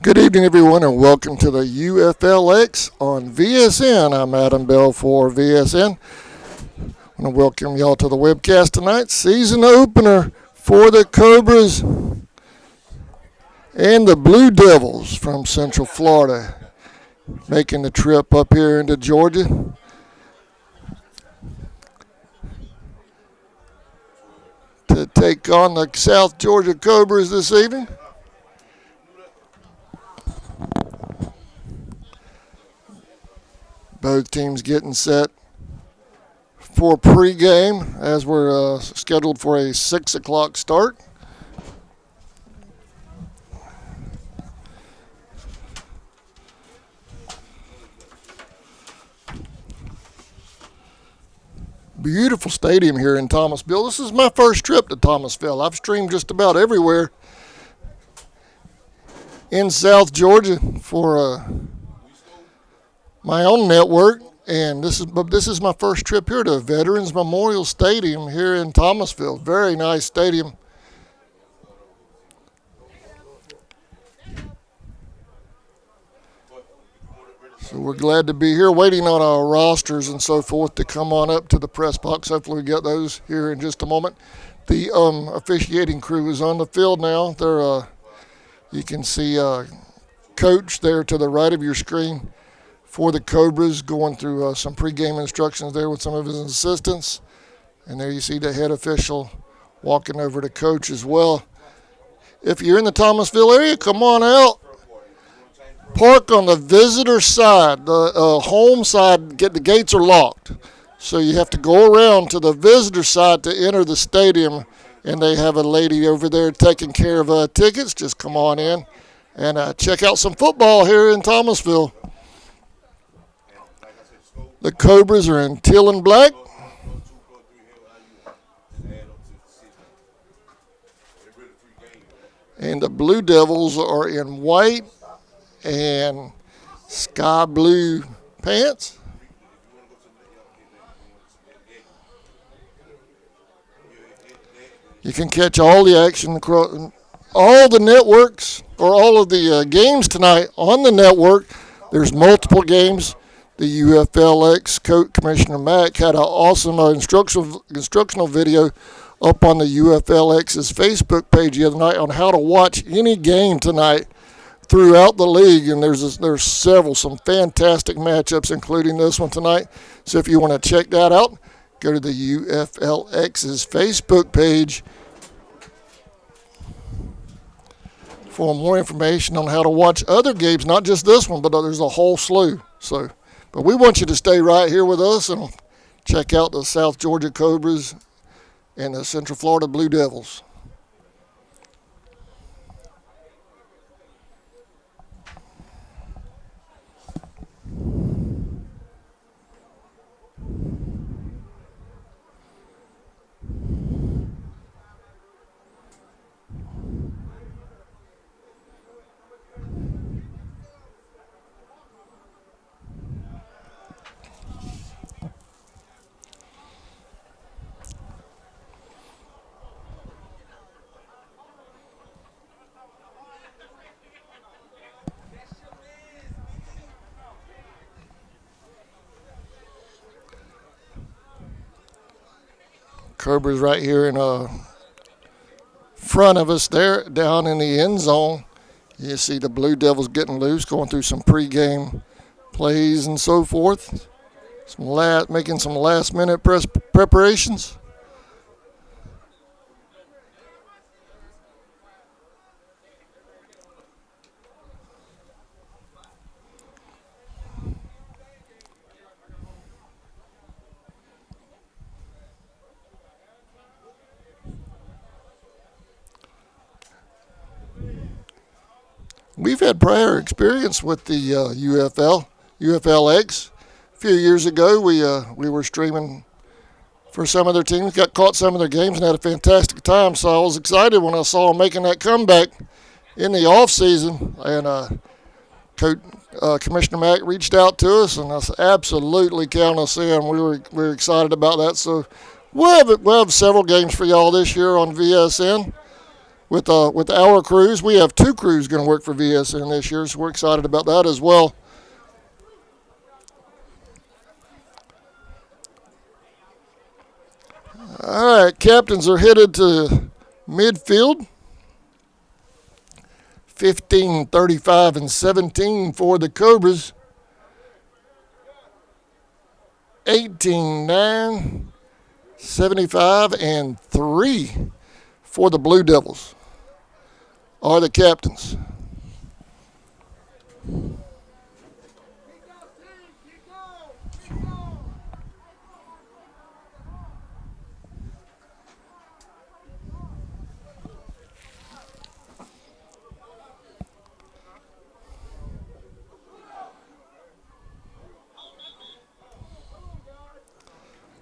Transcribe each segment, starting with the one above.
Good evening, everyone, and welcome to the UFLX on VSN. I'm Adam Bell for VSN. I want to welcome y'all to the webcast tonight. Season opener for the Cobras and the Blue Devils from Central Florida, making the trip up here into Georgia. To take on the South Georgia Cobras this evening. Both teams getting set for pregame as we're scheduled for a 6 o'clock start. Beautiful stadium here in Thomasville. This is my first trip to Thomasville. I've streamed just about everywhere in South Georgia for my own network, and this is my first trip here to Veterans Memorial Stadium here in Thomasville. Very nice stadium. So we're glad to be here, waiting on our rosters and so forth to come on up to the press box. Hopefully we get those here in just a moment. The officiating crew is on the field now. They're you can see Coach there to the right of your screen for the Cobras, going through some pregame instructions there with some of his assistants. And there you see the head official walking over to Coach as well. If you're in the Thomasville area, come on out. Park on the visitor side. The home side, the gates are locked. So you have to go around to the visitor side to enter the stadium. And they have a lady over there taking care of tickets. Just come on in and check out some football here in Thomasville. The Cobras are in teal and black. And the Blue Devils are in white and sky blue pants. You can catch all the action across all the networks, or all of the games tonight on the network. There's multiple games. The UFLX Commissioner Mack had an awesome instructional video up on the UFLX's Facebook page the other night on how to watch any game tonight throughout the league, and there's some fantastic matchups, including this one tonight. So if you want to check that out, go to the UFLX's Facebook page for more information on how to watch other games, not just this one, but there's a whole slew. But we want you to stay right here with us and check out the South Georgia Cobras and the Central Florida Blue Devils. Cobras right here in front of us there, down in the end zone. You see the Blue Devils getting loose, going through some pregame plays and so forth. Making some last-minute preparations. We've had prior experience with the UFLX. A few years ago, we were streaming for some of their teams, got caught some of their games and had a fantastic time. So I was excited when I saw them making that comeback in the off season. And Commissioner Mack reached out to us, and I said, absolutely count us in. We were excited about that. So we'll have several games for y'all this year on VSN with our crews. We have 2 crews going to work for VSN this year, so we're excited about that as well. All right, captains are headed to midfield. 15, 35, and 17 for the Cobras. 18, 9, 75, and 3 for the Blue Devils are the captains.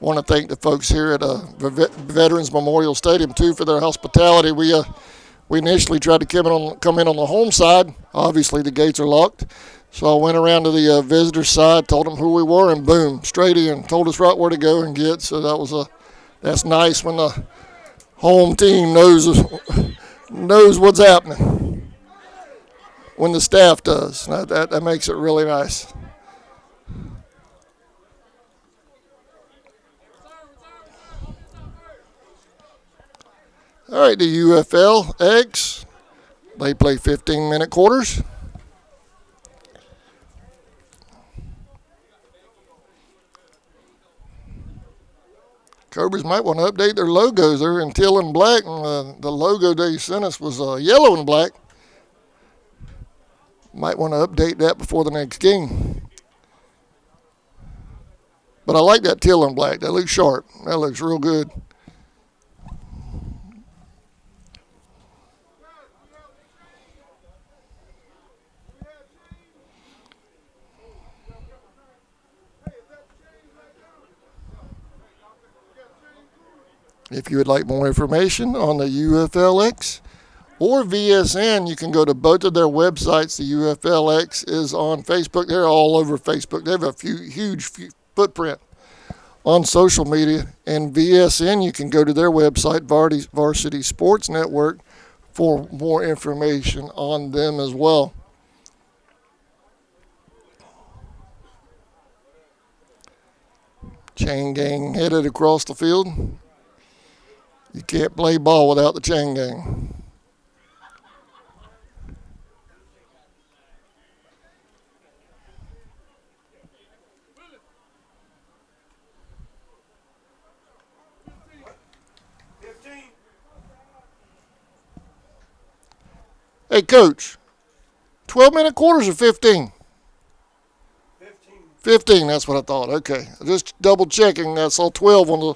Want to thank the folks here at Veterans Memorial Stadium too for their hospitality. We initially tried to come in on the home side. Obviously the gates are locked, so I went around to the visitor side, told them who we were, and boom, straight in. Told us right where to go and get. So that's nice when the home team knows what's happening. When the staff does, that makes it really nice. All right, the UFLX, they play 15-minute quarters. Cobras might want to update their logos. They're in teal and black, and the logo they sent us was yellow and black. Might want to update that before the next game. But I like that teal and black. That looks sharp. That looks real good. If you would like more information on the UFLX or VSN, you can go to both of their websites. The UFLX is on Facebook. They're all over Facebook. They have a huge footprint on social media. And VSN, you can go to their website, Varsity Sports Network, for more information on them as well. Chain gang headed across the field. You can't play ball without the chain gang. Hey, Coach, 12-minute quarters or 15? 15, that's what I thought. Okay, just double checking. I saw 12 on the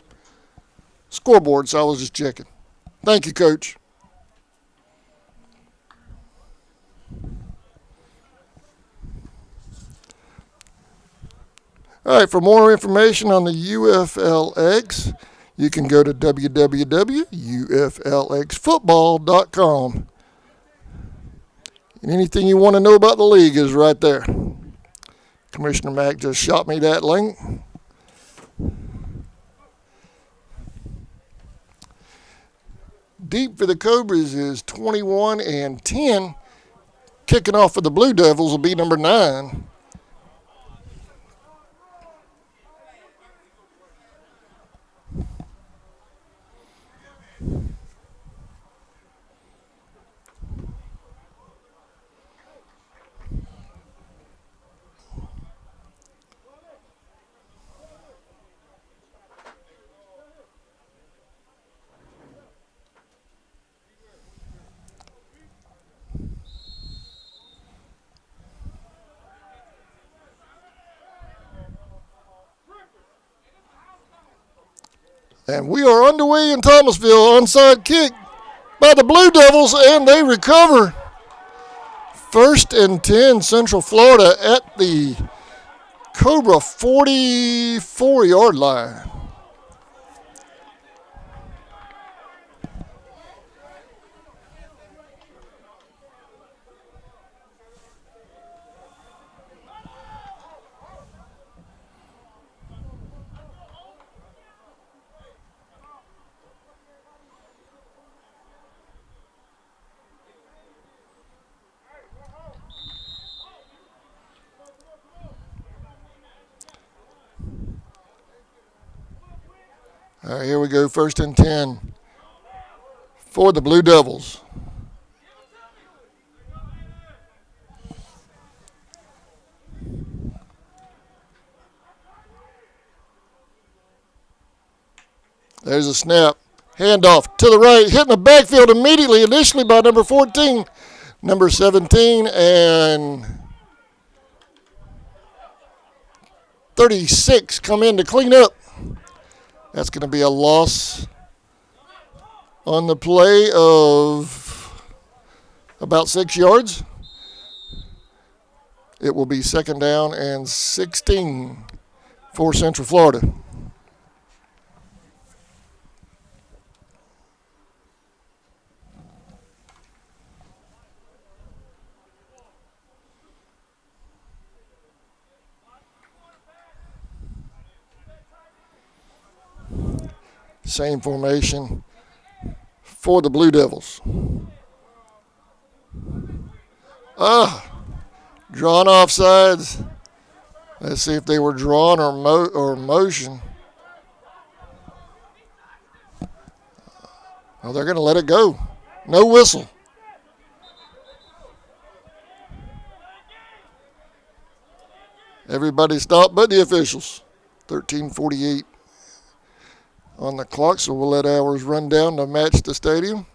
scoreboard, so I was just checking. Thank you, Coach. All right, for more information on the UFLX, you can go to www.uflxfootball.com. And anything you want to know about the league is right there. Commissioner Mack just shot me that link. Deep for the Cobras is 21-10. Kicking off for the Blue Devils will be number 9. And we are underway in Thomasville. Onside kick by the Blue Devils, and they recover. 1st and 10, Central Florida at the Cobra 44-yard line. All right, here we go, 1st and 10 for the Blue Devils. There's a snap. Handoff to the right, hitting the backfield immediately, initially by number 14, number 17, and 36 come in to clean up. That's going to be a loss on the play of about 6 yards. It will be 2nd down and 16 for Central Florida. Same formation for the Blue Devils. Drawn offsides. Let's see if they were drawn or motion. Well, they're going to let it go. No whistle. Everybody stopped but the officials. 13:48 on the clock, so we'll let ours run down to match the stadium.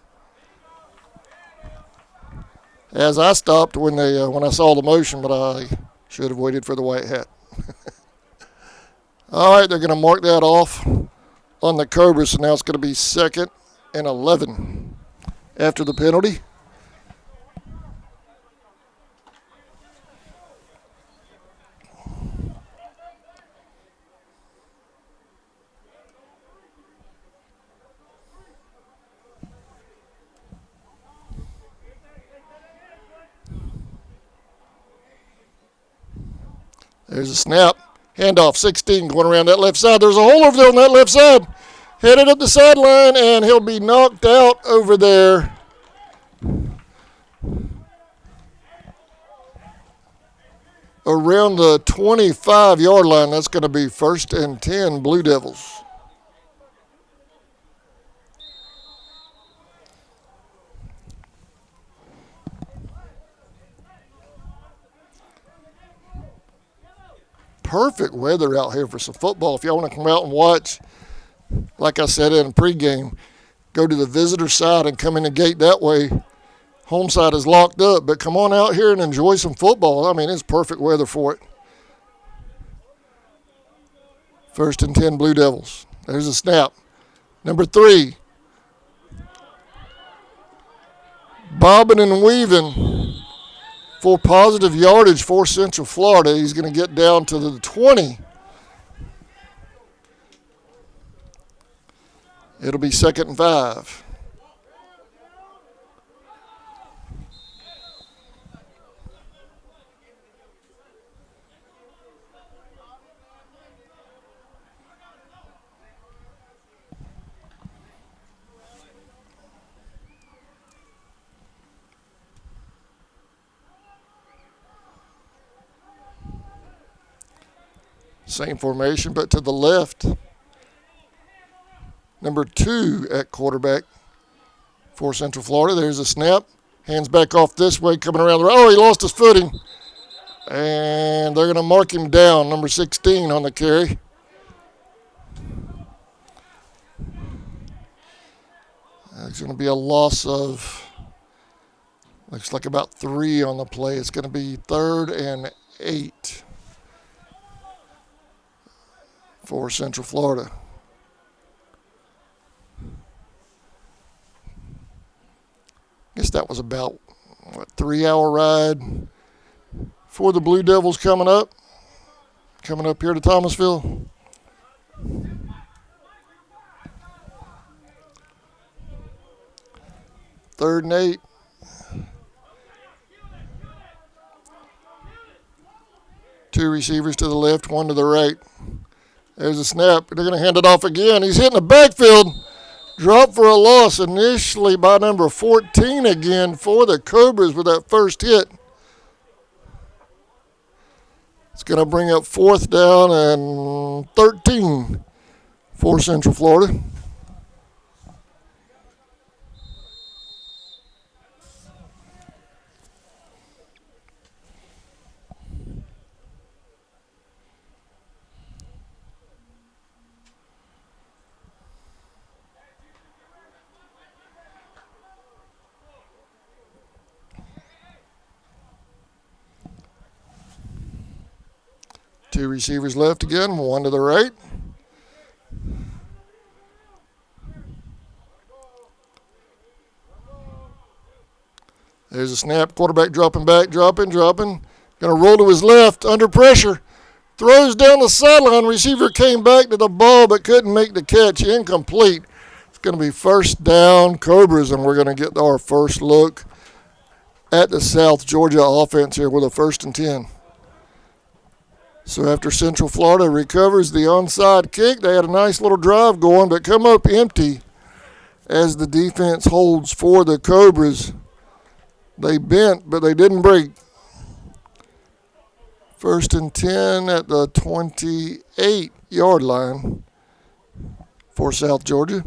As I stopped when I saw the motion, but I should have waited for the white hat. All right, they're going to mark that off on the Cobras, so now it's going to be 2nd and 11 after the penalty. There's a snap. Handoff, 16 going around that left side. There's a hole over there on that left side. Headed up the sideline, and he'll be knocked out over there. Around the 25-yard line. That's going to be 1st and 10 Blue Devils. Perfect weather out here for some football. If y'all want to come out and watch, like I said in pregame, go to the visitor side and come in the gate that way. Home side is locked up, but come on out here and enjoy some football. I mean, it's perfect weather for it. 1st and 10 Blue Devils. There's a snap. Number 3. Bobbing and weaving for positive yardage for Central Florida. He's going to get down to the 20. It'll be 2nd and 5. Same formation, but to the left. Number 2 at quarterback for Central Florida. There's a snap. Hands back off this way, coming around the right. Oh, he lost his footing. And they're going to mark him down, number 16 on the carry. It's going to be a loss of, looks like about 3 on the play. It's going to be 3rd and 8 for Central Florida. Guess that was about, 3-hour ride for the Blue Devils coming up here to Thomasville. Third and 8. Two receivers to the left, one to the right. There's a snap. They're going to hand it off again. He's hitting the backfield. Drop for a loss initially by number 14 again for the Cobras with that first hit. It's going to bring up 4th down and 13 for Central Florida. Two receivers left again, one to the right. There's a snap, quarterback dropping back, dropping. Going to roll to his left, under pressure. Throws down the sideline, receiver came back to the ball but couldn't make the catch, incomplete. It's going to be first down, Cobras, and we're going to get our first look at the South Georgia offense here with a 1st and 10. So after Central Florida recovers the onside kick, they had a nice little drive going, but come up empty as the defense holds for the Cobras. They bent, but they didn't break. 1st and 10 at the 28-yard line for South Georgia.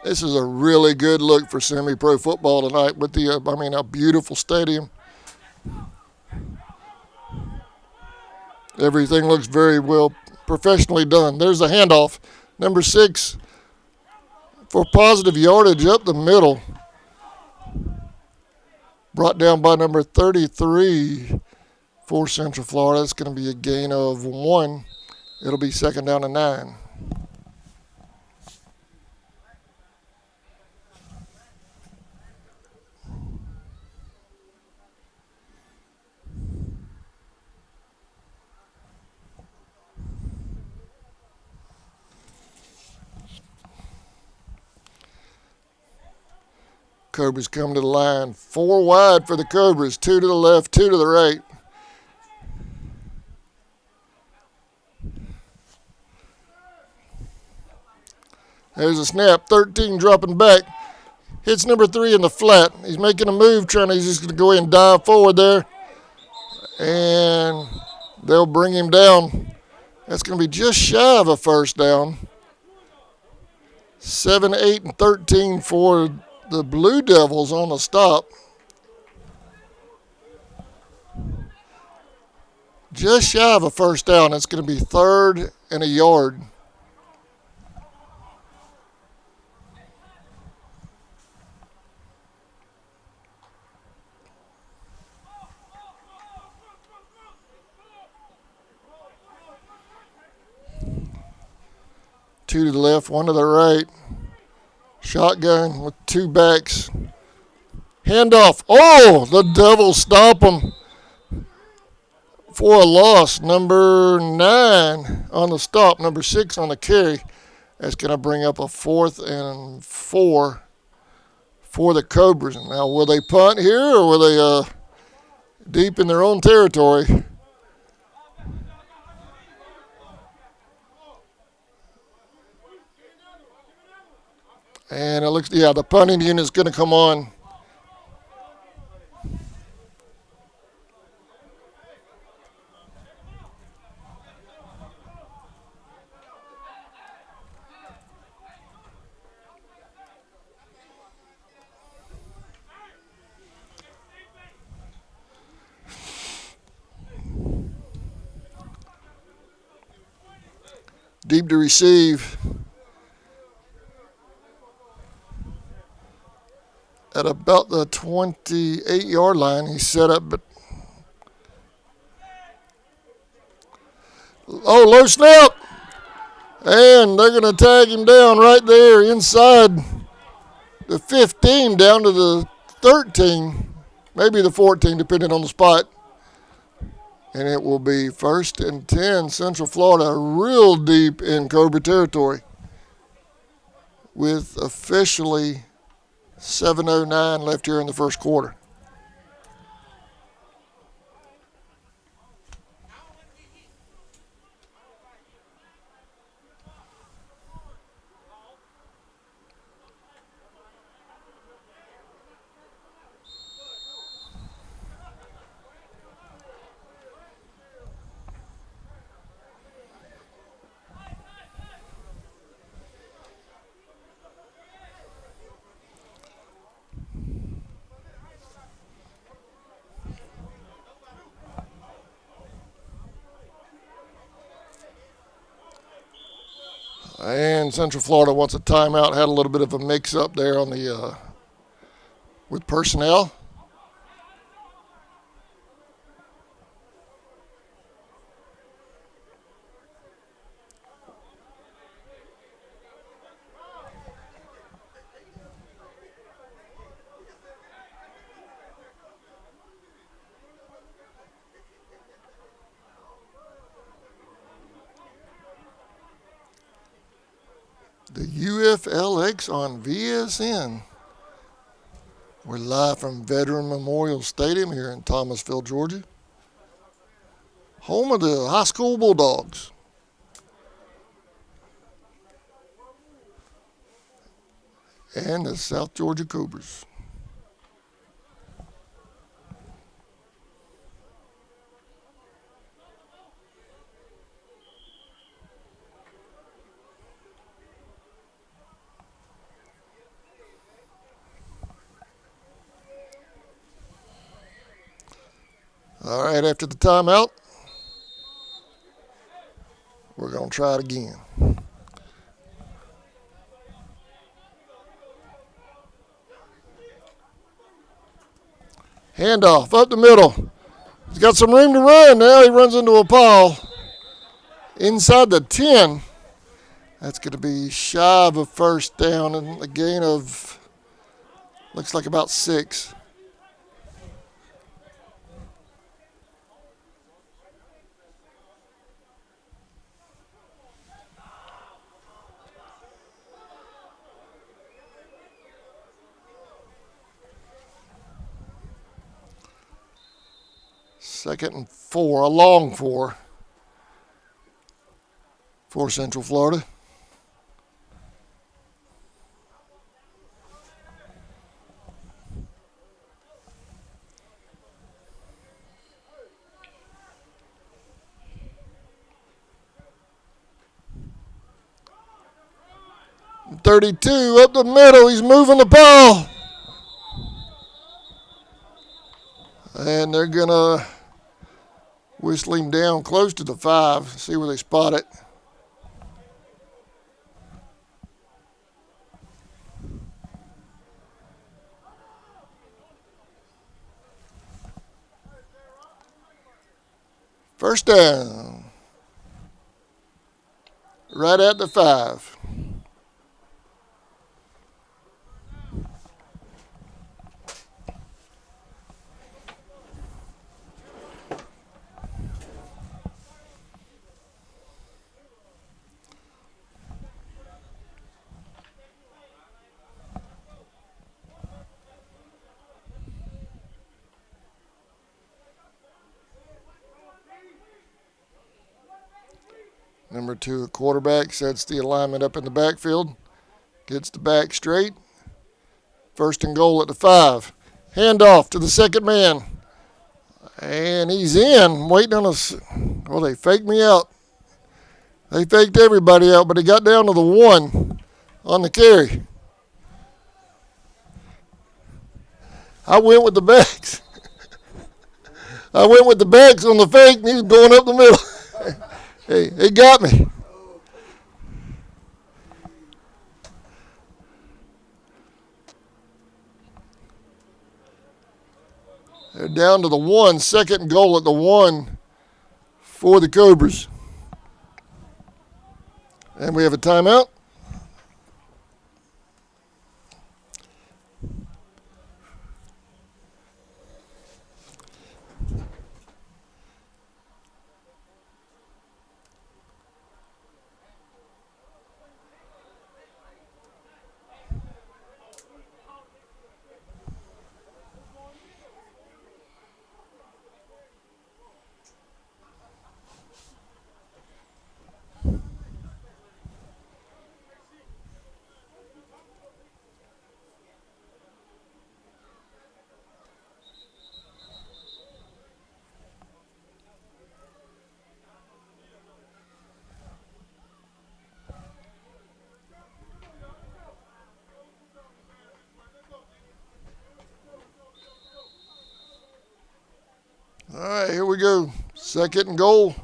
This is a really good look for semi-pro football tonight with the, a beautiful stadium. Everything looks very well professionally done. There's a handoff. Number 6 for positive yardage up the middle. Brought down by number 33 for Central Florida. It's going to be a gain of 1. It'll be 2nd down and 9. Cobras come to the line. 4 wide for the Cobras. 2 to the left, 2 to the right. There's a snap. 13 dropping back. Hits number 3 in the flat. He's making a move, he's just going to go ahead and dive forward there. And they'll bring him down. That's going to be just shy of a 1st down. 7, 8, and 13 for the Blue Devils on the stop. Just shy of a 1st down. It's going to be 3rd and a yard. Two to the left, 1 to the right. Shotgun with 2 backs. Handoff. Oh, the Devils stop him for a loss. Number 9 on the stop, number 6 on the carry. That's going to bring up a 4th and 4 for the Cobras. Now, will they punt here or will they deep in their own territory? And it looks, the punting unit is going to come on. Deep to receive. At about the 28-yard line, he's set up, but low snap, and they're going to tag him down right there inside the 15 down to the 13, maybe the 14, depending on the spot, and it will be 1st and 10, Central Florida, real deep in Cobra territory. with officially 7:09 left here in the first quarter. And Central Florida wants a timeout. Had a little bit of a mix-up there on the with personnel. The UFLX on VSN. We're live from Veteran Memorial Stadium here in Thomasville, Georgia. Home of the high school Bulldogs. And the South Georgia Cobras. All right, after the timeout, we're going to try it again. Handoff up the middle. He's got some room to run. Now he runs into a pile inside the 10. That's going to be shy of a first down and a gain of, looks like about 6. Second and 4, a long 4 for Central Florida. .32 up the middle. He's moving the ball. And they're going to whistle him down close to the 5. See where they spot it. First down. Right at the 5. Number 2, a quarterback, sets the alignment up in the backfield. Gets the back straight. First and goal at the 5. Handoff to the second man. And he's in, waiting on us. Well, they faked me out. They faked everybody out, but he got down to the 1 on the carry. I went with the backs. I went with the backs on the fake, and he was going up the middle. Hey, he got me. They're down to the 1, second and goal at the 1 for the Cobras. And we have a timeout. here we go. 2nd and goal.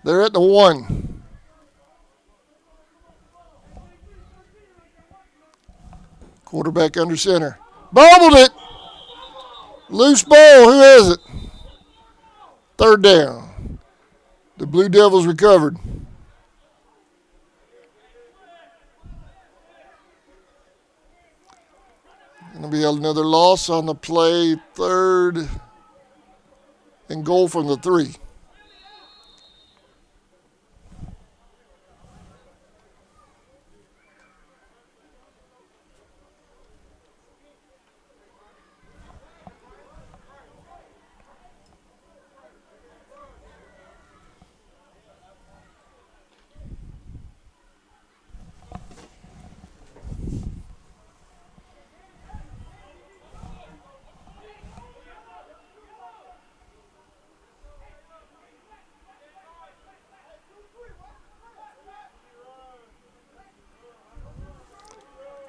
They're at the 1. Quarterback under center. Bobbled it. Loose ball. Who has it? 3rd down. The Blue Devils recovered. Going to be another loss on the play. 3rd and goal from the 3.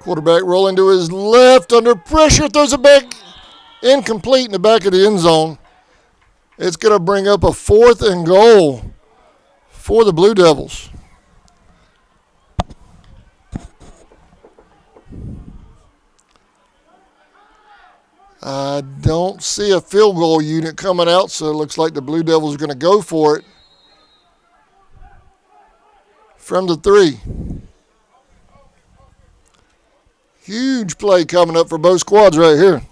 Quarterback rolling to his left under pressure, throws it back incomplete in the back of the end zone. It's going to bring up a 4th and goal for the Blue Devils. I don't see a field goal unit coming out, so it looks like the Blue Devils are going to go for it from the 3. Huge play coming up for both squads right here.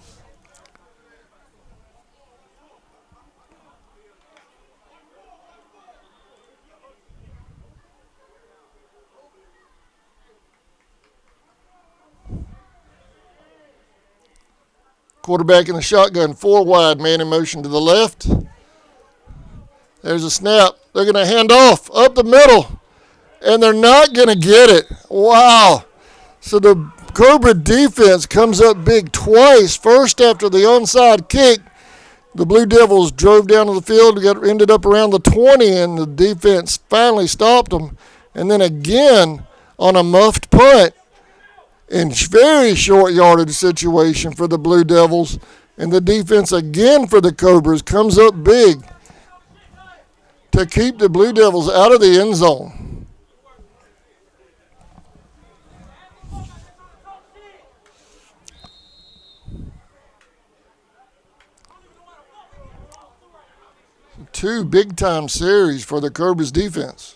Quarterback in the shotgun, 4 wide, man in motion to the left. There's a snap. They're going to hand off up the middle, and they're not going to get it. Wow. So the Cobra defense comes up big twice. First, after the onside kick, the Blue Devils drove down to the field, ended up around the 20, and the defense finally stopped them. And then again on a muffed punt in very short yardage situation for the Blue Devils. And the defense again for the Cobras comes up big to keep the Blue Devils out of the end zone. Two big-time series for the Cobras defense.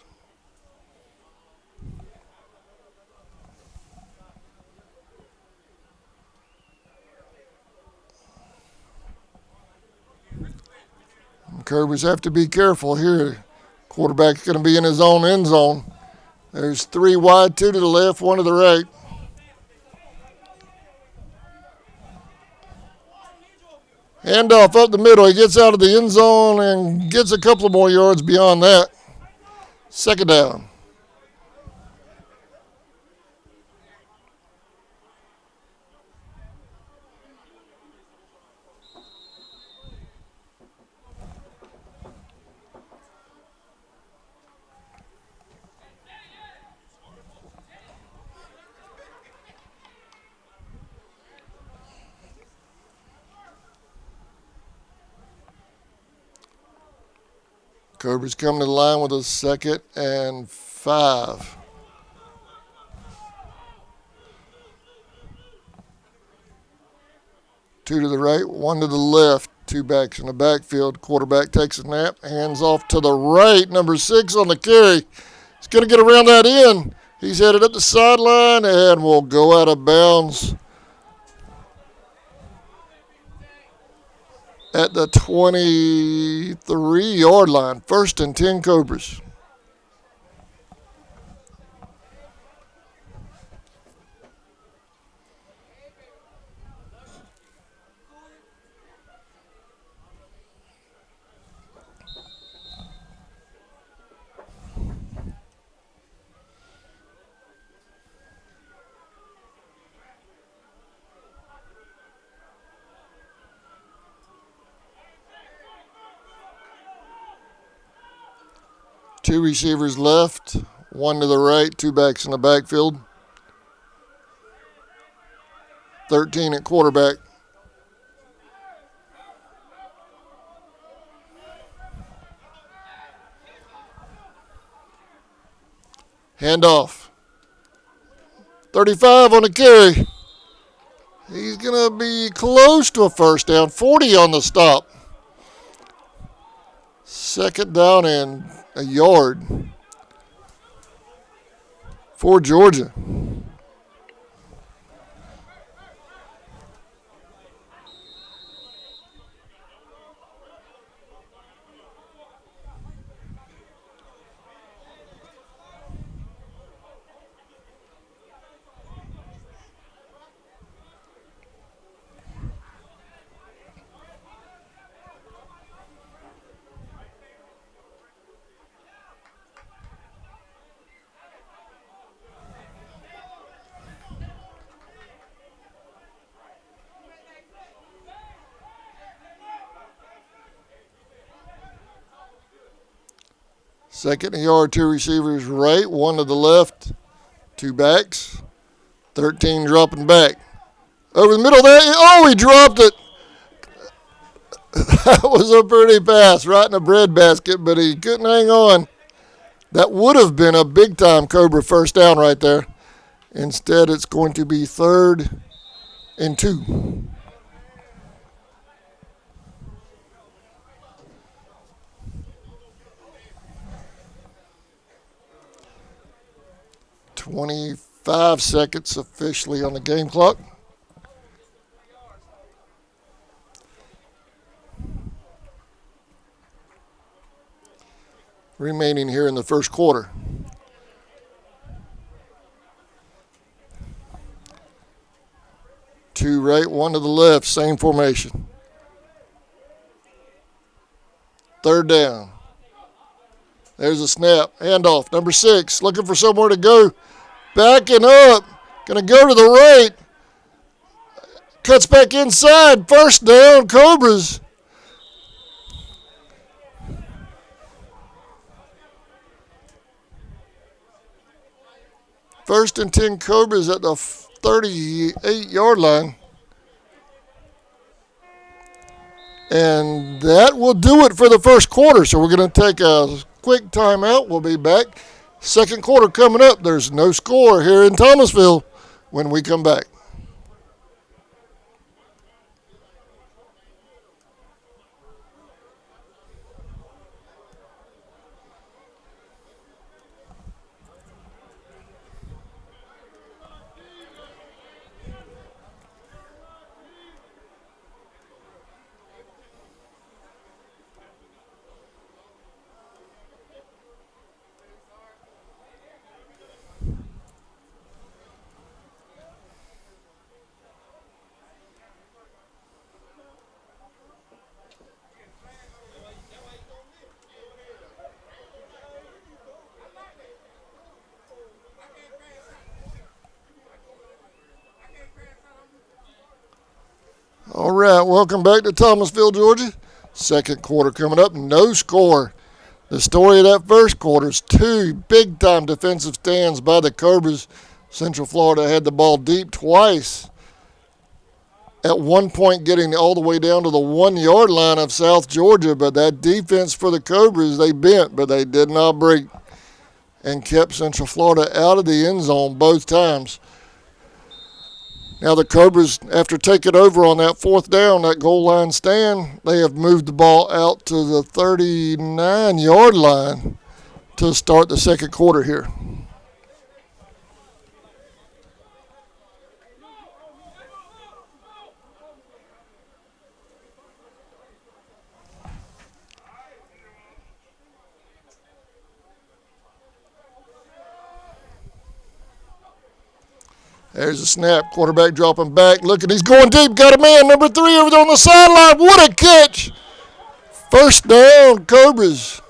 Cobras have to be careful here. Quarterback's going to be in his own end zone. There's 3 wide, 2 to the left, 1 to the right. Handoff up the middle. He gets out of the end zone and gets a couple of more yards beyond that. 2nd down. Cobras coming to the line with a 2nd and 5. Two to the right, 1 to the left. 2 backs in the backfield. Quarterback takes a snap, hands off to the right. Number 6 on the carry. He's going to get around that end. He's headed up the sideline and will go out of bounds at the 23-yard line. 1st and 10 Cobras. Two receivers left, 1 to the right, 2 backs in the backfield. 13 at quarterback. Handoff. 35 on the carry. He's going to be close to a first down. 40 on the stop. Second down and a yard for Georgia. Second and yard, two receivers right, one to the left, two backs. 13 dropping back. Over the middle there. Oh, he dropped it. That was a pretty pass right in the breadbasket, but he couldn't hang on. That would have been a big-time Cobra first down right there. Instead, it's going to be 3rd and 2. "25 seconds officially on the game clock. Remaining here in the first quarter. Two right, one to the left, same formation. 3rd down. There's a snap. Handoff. Number 6 looking for somewhere to go. Backing up. Going to go to the right. Cuts back inside. First down, Cobras. First and 10 Cobras at the 38-yard line. And that will do it for the first quarter. So we're going to take a quick timeout. We'll be back. Second quarter coming up. There's no score here in Thomasville when we come back. All right, welcome back to Thomasville, Georgia. Second quarter coming up, no score. The story of that first quarter is 2 big-time defensive stands by the Cobras. Central Florida had the ball deep twice. At one point getting all the way down to the 1-yard line of South Georgia, but that defense for the Cobras, they bent, but they did not break and kept Central Florida out of the end zone both times. Now the Cobras, after taking over on that 4th down, that goal line stand, they have moved the ball out to the 39-yard line to start the second quarter here. There's a snap. Quarterback dropping back. Looking, he's going deep. Got a man. Number 3 over there on the sideline. What a catch. First down, Cobras.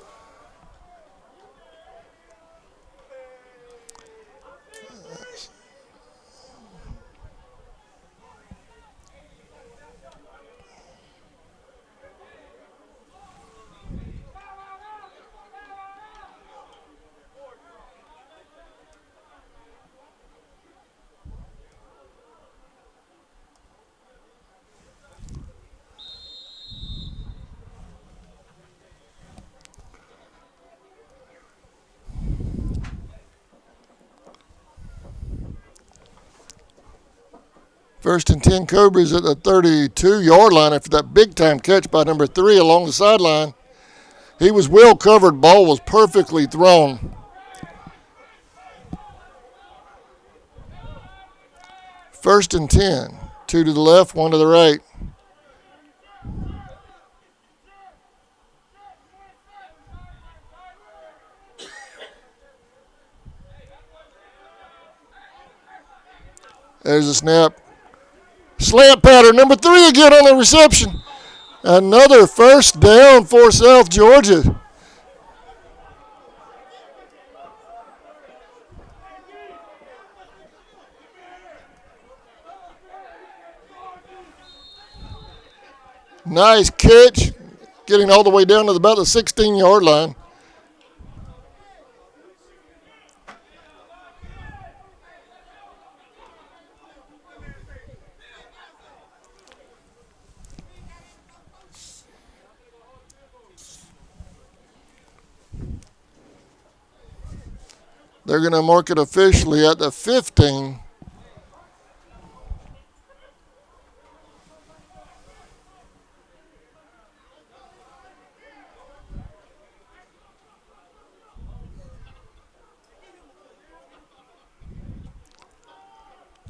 First and 10 Cobras at the 32-yard line after that big-time catch by number 3 along the sideline. He was well covered. Ball was perfectly thrown. First and 10. 2 to the left, 1 to the right. There's a snap. Slant pattern. Number 3 again on the reception. Another first down for South Georgia. Nice catch. Getting all the way down to about the 16-yard line. They're going to mark it officially at the 15.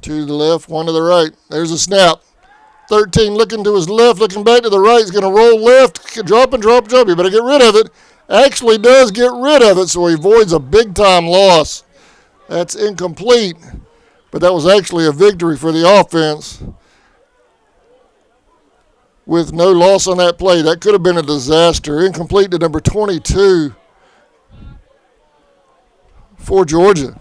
Two to the left, 1 to the right. There's a snap. 13 looking to his left, looking back to the right. He's going to roll left, drop. You better get rid of it. Actually does get rid of it, so he avoids a big-time loss. That's incomplete, but that was actually a victory for the offense with no loss on that play. That could have been a disaster. Incomplete to number 22 for Georgia.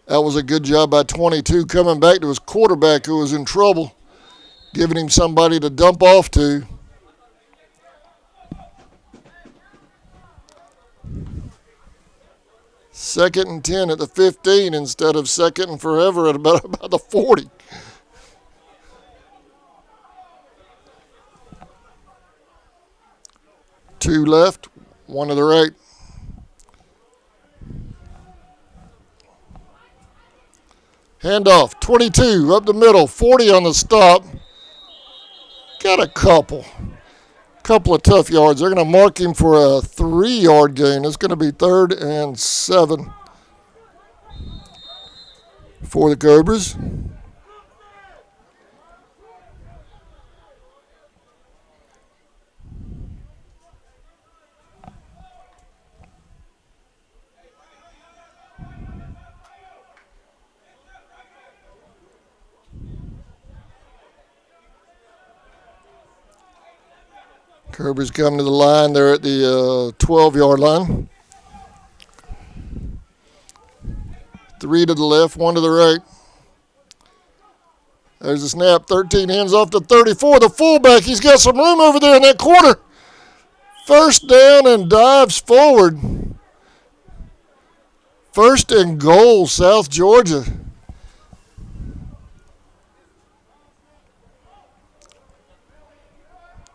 That was a good job by 22 coming back to his quarterback who was in trouble, giving him somebody to dump off to. Second and 10 at the 15 instead of second and forever at about the 40. Two left, 1 to the right. Handoff, 22 up the middle, 40 on the stop. Got a couple of tough yards. They're going to mark him for a 3-yard gain. It's going to be 3rd and 7 for the Cobras. Cobras come to the line. They're at the 12-yard line. 3 to the left, 1 to the right. There's a snap. 13 hands off to 34. The fullback, he's got some room over there in that corner. First down and dives forward. First and goal, South Georgia.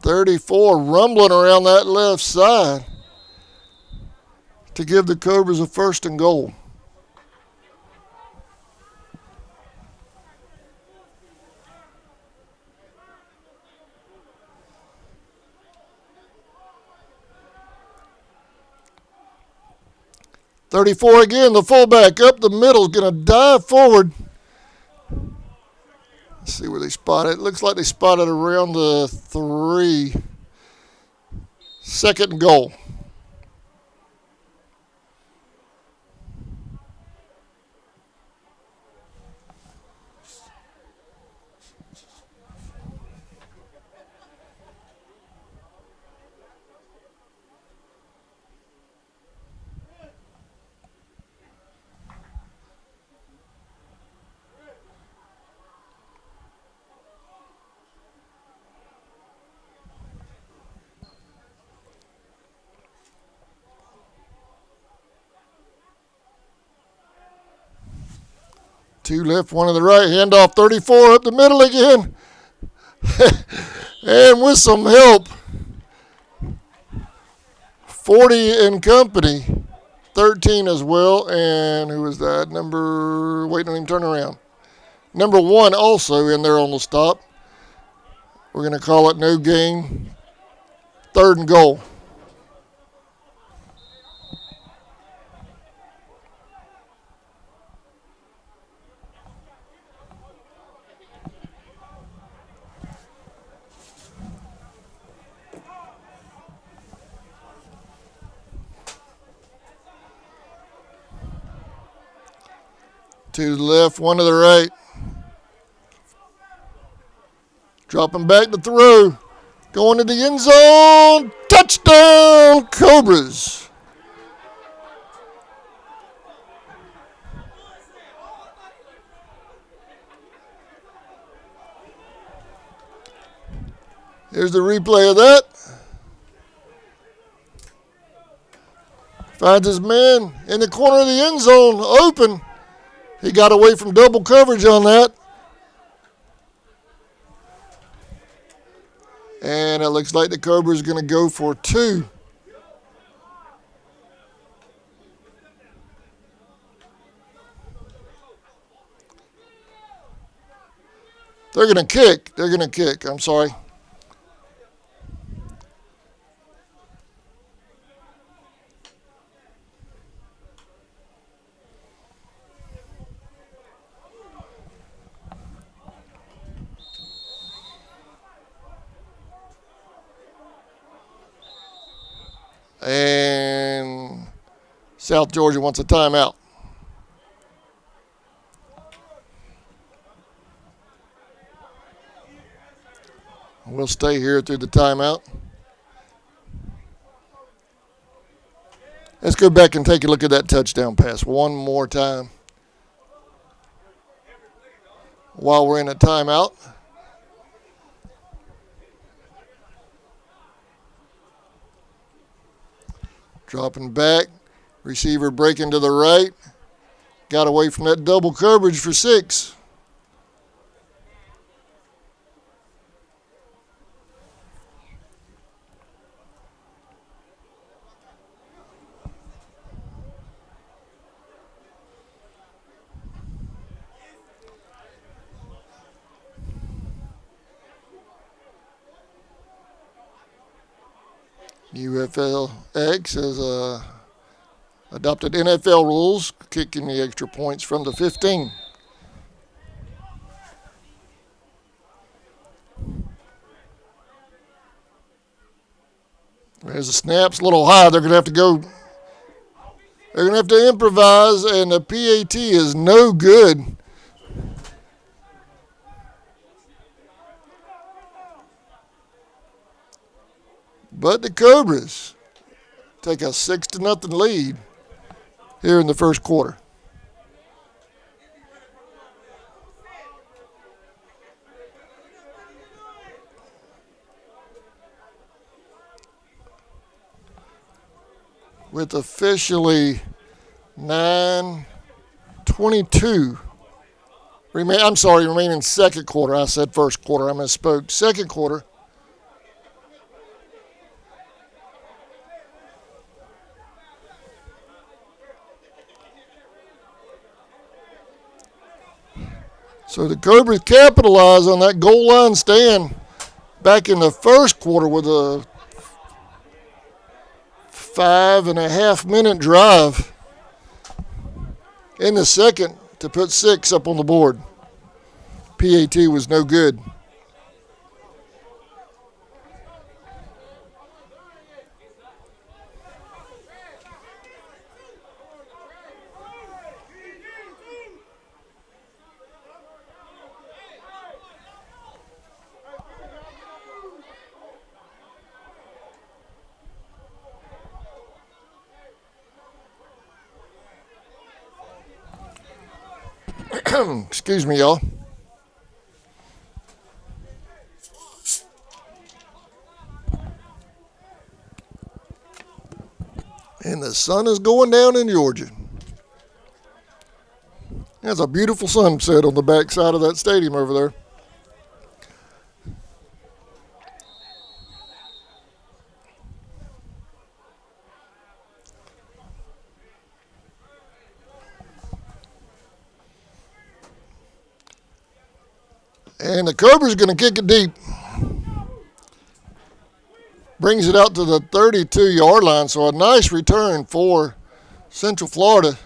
.34 rumbling around that left side to give the Cobras a first and goal. .34 again, the fullback up the middle, going to dive forward. Let's see where they spot it. Looks like they spotted around the 3. Second and goal. Two left, 1 to the right. Handoff, 34 up the middle again. And with some help, 40 and company 13 as well. And who was that? Wait, don't even turn around. Number 1 also in there on the stop. We're going to call it no gain. 3rd and goal. To the left, 1 to the right. Dropping back to throw. Going to the end zone. Touchdown, Cobras. Here's the replay of that. Finds his man in the corner of the end zone, open. He got away from double coverage on that. And it looks like the Cobras are going to go for 2. They're going to kick. They're going to kick. I'm sorry. And South Georgia wants a timeout. We'll stay here through the timeout. Let's go back and take a look at that touchdown pass one more time while we're in a timeout. Dropping back, receiver breaking to the right. Got away from that double coverage for 6. UFLX has adopted NFL rules, kicking the extra points from the 15. There's the snaps, a little high. They're going to have to go. They're going to have to improvise, and the PAT is no good. But the Cobras take a 6-0 lead here in the first quarter. With officially 9:22 remaining second quarter. I said first quarter. I misspoke. Second quarter. So the Cobras capitalize on that goal line stand back in the first quarter with a 5.5-minute drive. In the second to put 6 up on the board. PAT was no good. Excuse me, y'all. And the sun is going down in Georgia. There's a beautiful sunset on the back side of that stadium over there. And the Cobras going to kick it deep. Brings it out to the 32-yard line, so a nice return for Central Florida.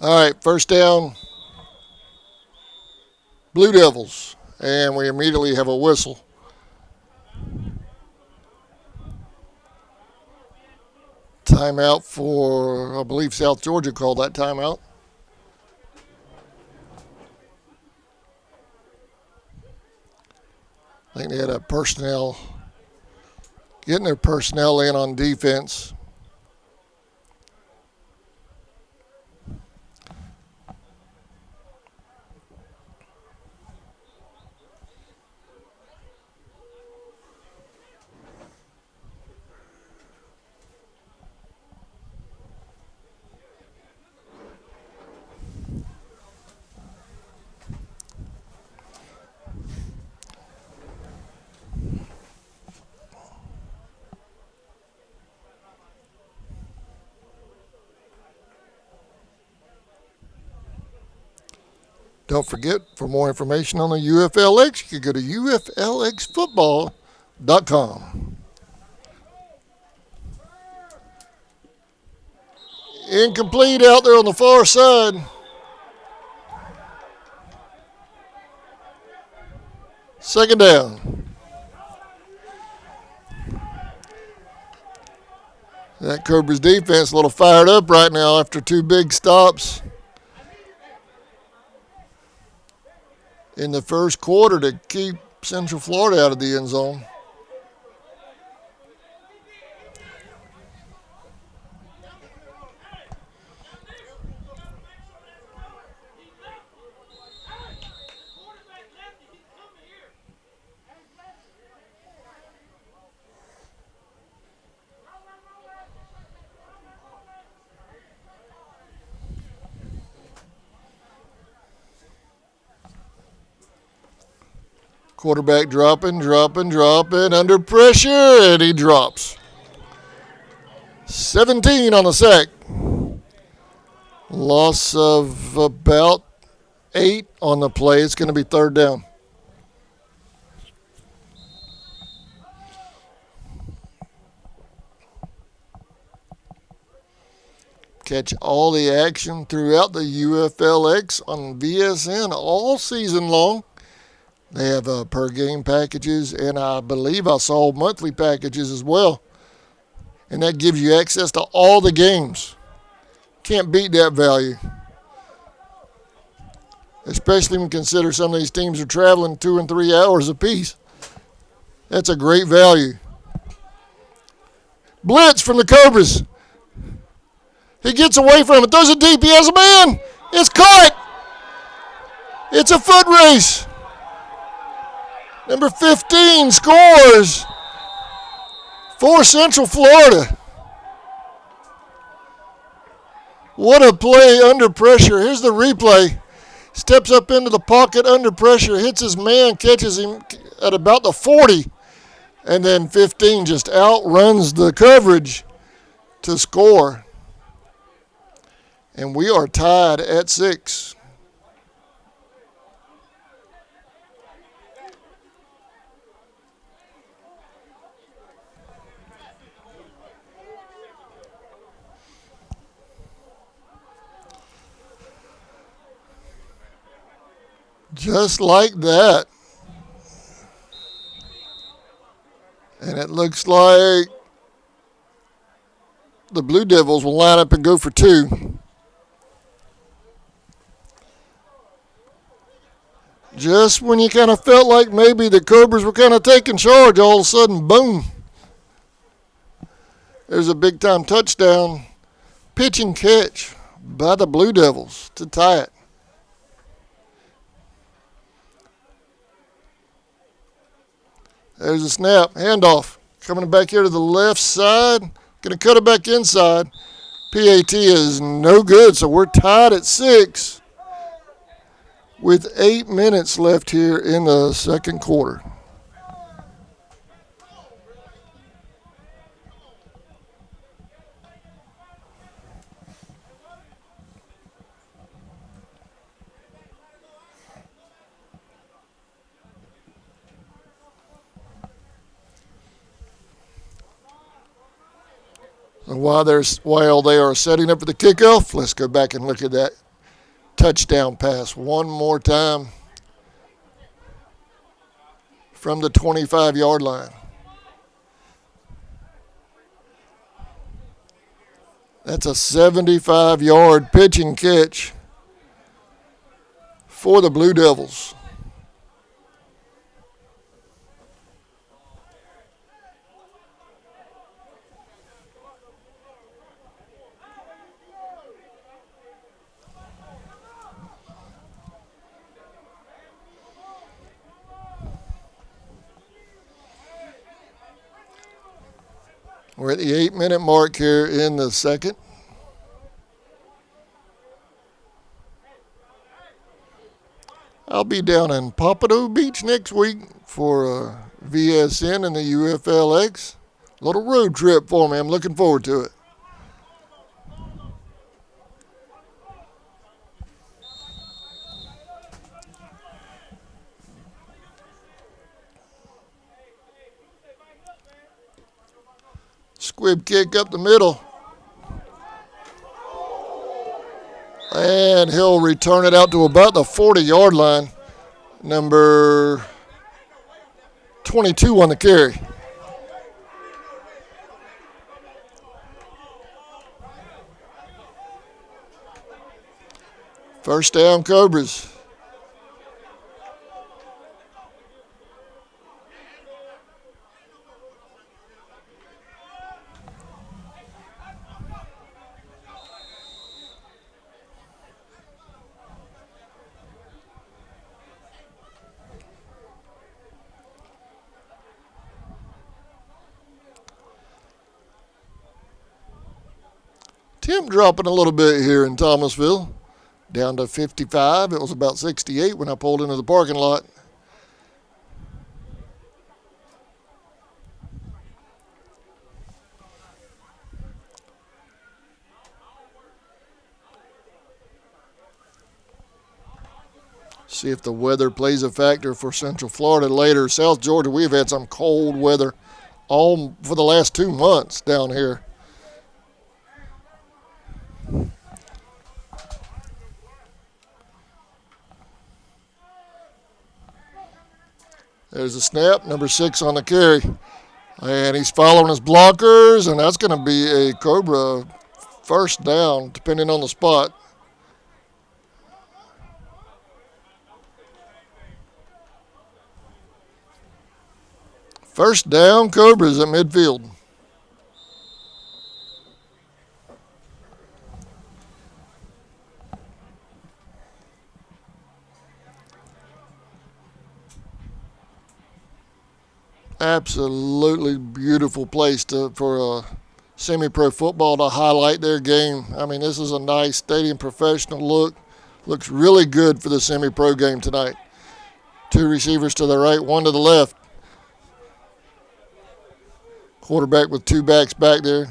All right, first down, Blue Devils, and we immediately have a whistle. Timeout for, I believe South Georgia called that timeout. I think they had getting their personnel in on defense. Don't forget, for more information on the UFLX, you can go to UFLXfootball.com. Incomplete out there on the far side. Second down. That Cobras defense a little fired up right now after two big stops in the first quarter to keep Central Florida out of the end zone. Quarterback dropping, under pressure, and he drops. 17 on the sack. Loss of about 8 on the play. It's going to be third down. Catch all the action throughout the UFLX on VSN all season long. They have per game packages, and I believe I saw monthly packages as well. And that gives you access to all the games. Can't beat that value. Especially when you consider some of these teams are traveling 2 and 3 hours apiece. That's a great value. Blitz from the Cobras. He gets away from it, throws it deep, he has a man. It's caught. It's a foot race. Number 15 scores for Central Florida. What a play under pressure. Here's the replay. Steps up into the pocket under pressure, hits his man, catches him at about the 40, and then 15 just outruns the coverage to score. And we are tied at 6. Just like that. And it looks like the Blue Devils will line up and go for 2. Just when you kind of felt like maybe the Cobras were kind of taking charge, all of a sudden, boom. There's a big-time touchdown, pitch and catch by the Blue Devils to tie it. There's a snap. Handoff. Coming back here to the left side. Going to cut it back inside. PAT is no good, so we're tied at 6 with 8 minutes left here in the second quarter. And while they are setting up for the kickoff, let's go back and look at that touchdown pass one more time from the 25-yard line. That's a 75-yard pitching catch for the Blue Devils. We're at the 8-minute mark here in the second. I'll be down in Pompano Beach next week for VSN and the UFLX. Little road trip for me. I'm looking forward to it. Squib kick up the middle. And he'll return it out to about the 40-yard line. Number 22 on the carry. First down, Cobras. Temp dropping a little bit here in Thomasville, down to 55. It was about 68 when I pulled into the parking lot. See if the weather plays a factor for Central Florida later. South Georgia, we've had some cold weather all for the last 2 months down here. There's a snap, number 6 on the carry. And he's following his blockers, and that's going to be a Cobra first down, depending on the spot. First down, Cobras at midfield. Absolutely beautiful place for semi-pro football to highlight their game. I mean, this is a nice stadium, professional look. Looks really good for the semi-pro game tonight. 2 receivers to the right, 1 to the left. Quarterback with 2 backs back there.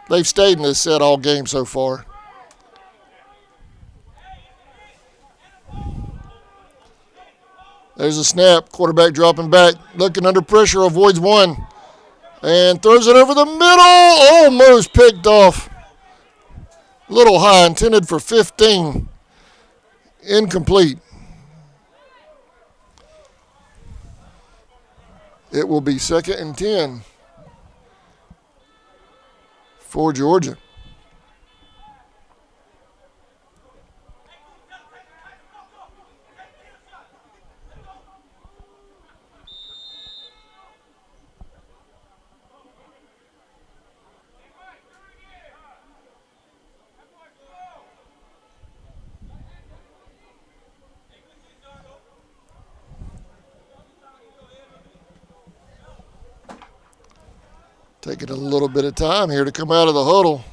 They've stayed in this set all game so far. There's a snap. Quarterback dropping back, looking under pressure, avoids 1. And throws it over the middle. Almost picked off. A little high, intended for 15. Incomplete. It will be 2nd and 10 for Georgia. Taking a little bit of time here to come out of the huddle.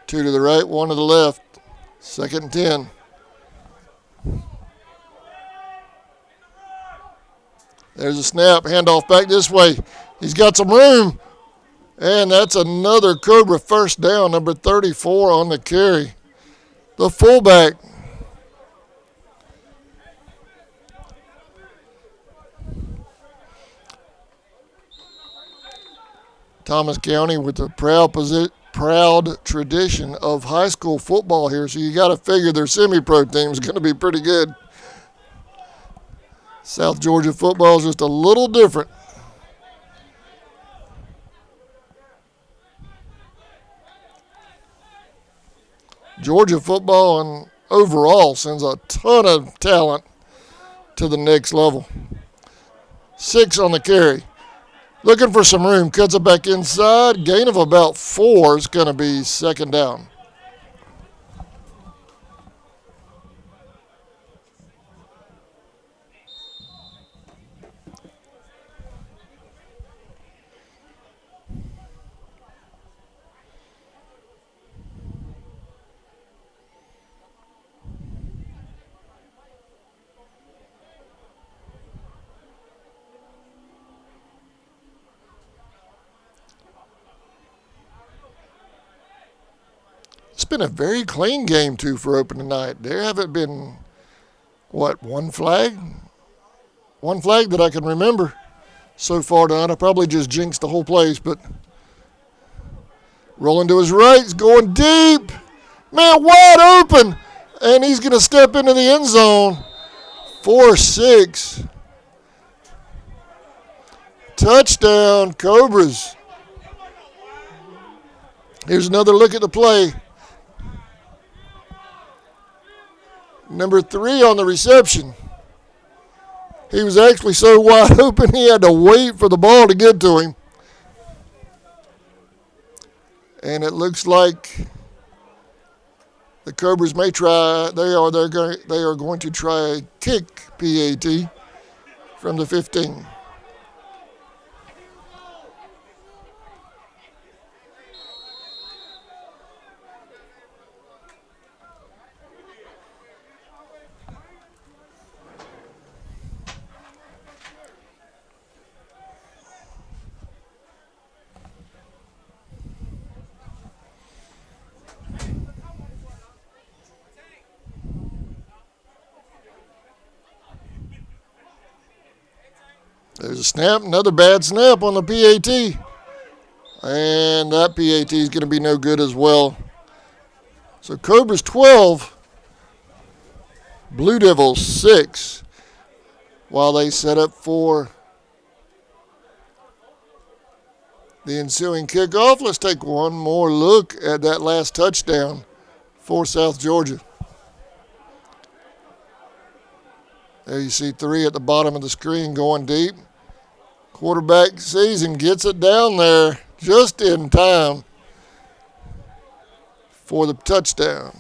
2 to the right, 1 to the left. 2nd and 10. There's a snap, handoff back this way. He's got some room. And that's another Cobra first down, number 34 on the carry. The fullback. Thomas County with a proud tradition of high school football here, so you got to figure their semi-pro team is going to be pretty good. South Georgia football is just a little different. Georgia football and overall sends a ton of talent to the next level. 6 on the carry. Looking for some room. Cuts it back inside. Gain of about 4 is going to be 2nd down. It's been a very clean game, too, for opening night. There haven't been, one flag? One flag that I can remember so far tonight. I probably just jinxed the whole place, but rolling to his right, he's going deep. Man, wide open, and he's going to step into the end zone. 4-6. Touchdown, Cobras. Here's another look at the play. Number 3 on the reception. He was actually so wide open he had to wait for the ball to get to him. And it looks like the Cobras may try. They are going to try a kick PAT from the 15. There's a snap, another bad snap on the PAT. And that PAT is going to be no good as well. So Cobras 12, Blue Devils 6, while they set up for the ensuing kickoff. Let's take one more look at that last touchdown for South Georgia. There you see 3 at the bottom of the screen going deep. Quarterback sees him, gets it down there just in time for the touchdown.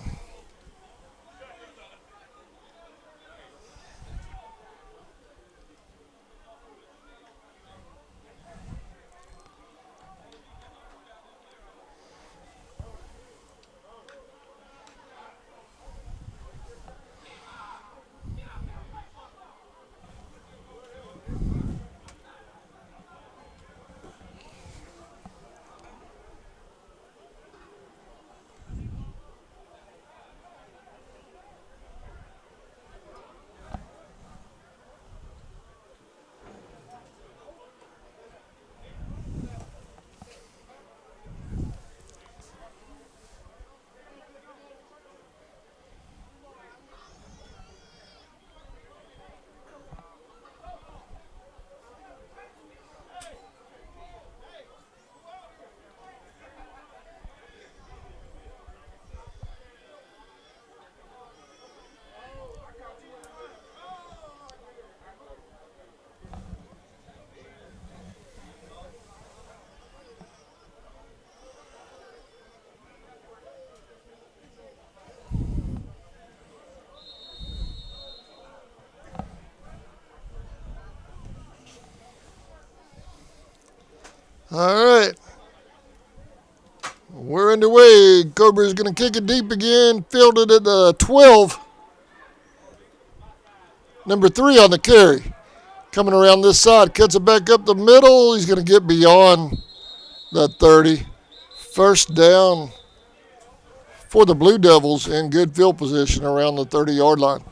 All right. We're underway. Cobras going to kick it deep again. Fielded at 12. Number 3 on the carry. Coming around this side. Cuts it back up the middle. He's going to get beyond the 30. First down for the Blue Devils in good field position around the 30-yard line.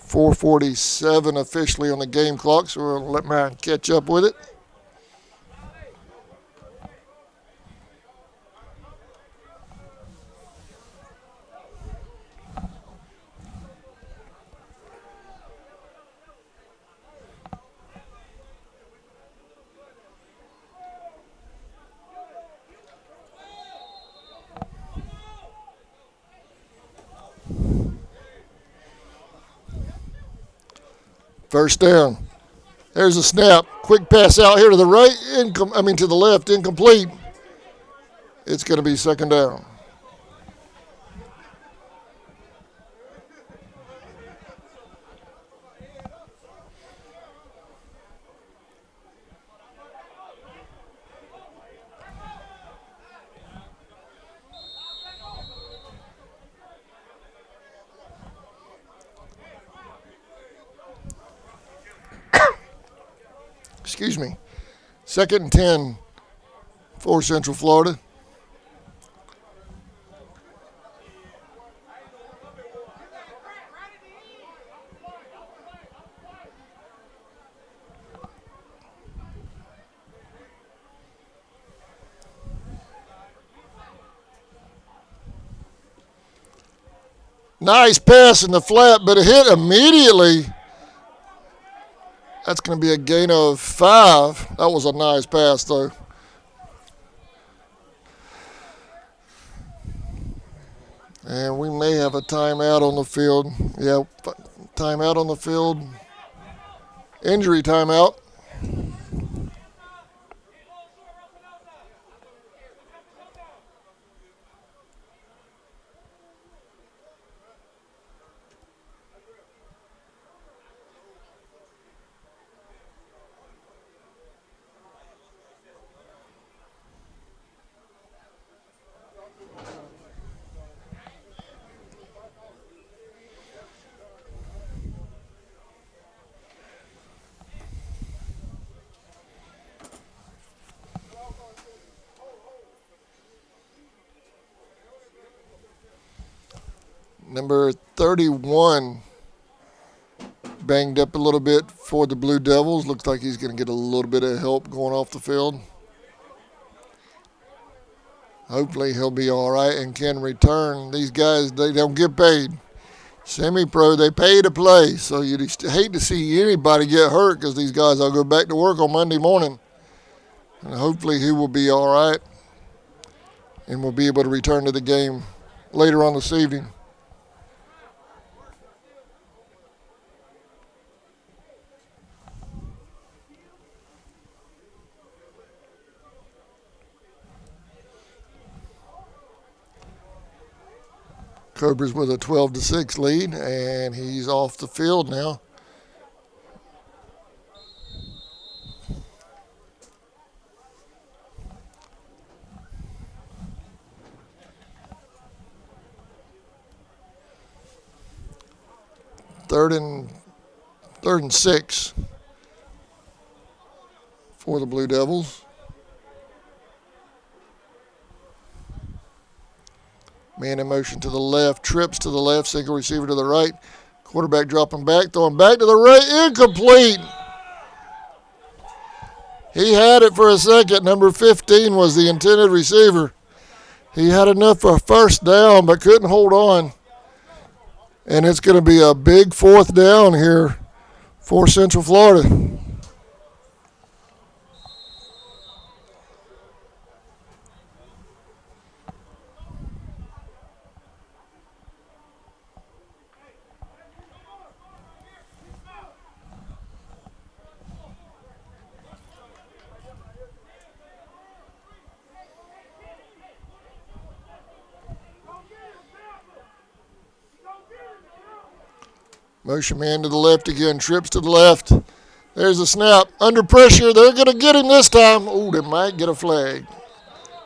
4:47 officially on the game clock, so we'll let Marion catch up with it. First down. There's a snap. Quick pass out here to the right. To the left. Incomplete. It's going to be second down. Excuse me. 2nd and 10 for Central Florida. Nice pass in the flat, but it hit immediately. That's going to be a gain of 5. That was a nice pass, though. And we may have a timeout on the field. Yeah, timeout on the field. Injury timeout. Number 31 banged up a little bit for the Blue Devils. Looks like he's going to get a little bit of help going off the field. Hopefully he'll be all right and can return. These guys, they don't get paid. Semi-pro, they pay to play. So you'd hate to see anybody get hurt because these guys will go back to work on Monday morning. And hopefully he will be all right and will be able to return to the game later on this evening. Cobras with a 12-6 lead, and he's off the field now. Third and 6 for the Blue Devils. Man in motion to the left, trips to the left, single receiver to the right. Quarterback dropping back, throwing back to the right, incomplete. He had it for a second. Number 15 was the intended receiver. He had enough for a first down, but couldn't hold on. And it's going to be a big 4th down here for Central Florida. Motion man to the left again, trips to the left. There's a snap. Under pressure. They're going to get him this time. Oh, they might get a flag.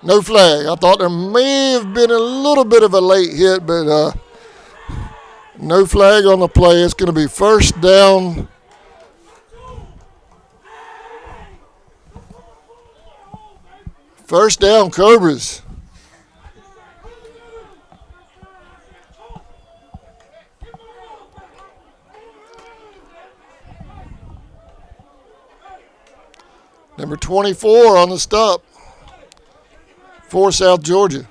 No flag. I thought there may have been a little bit of a late hit, but no flag on the play. It's going to be first down. First down, Cobras. Number 24 on the stop for South Georgia.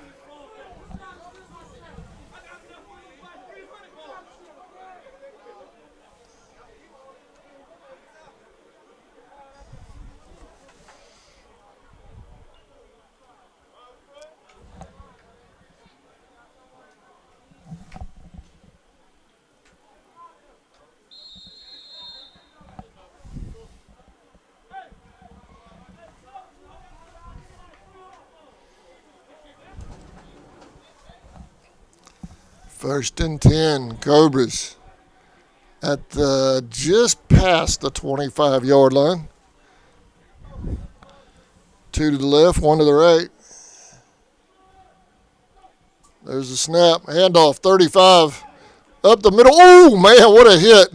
First and 10, Cobras at the just past the 25-yard line. 2 to the left, 1 to the right. There's a snap, handoff, 35, up the middle. Oh, man, what a hit.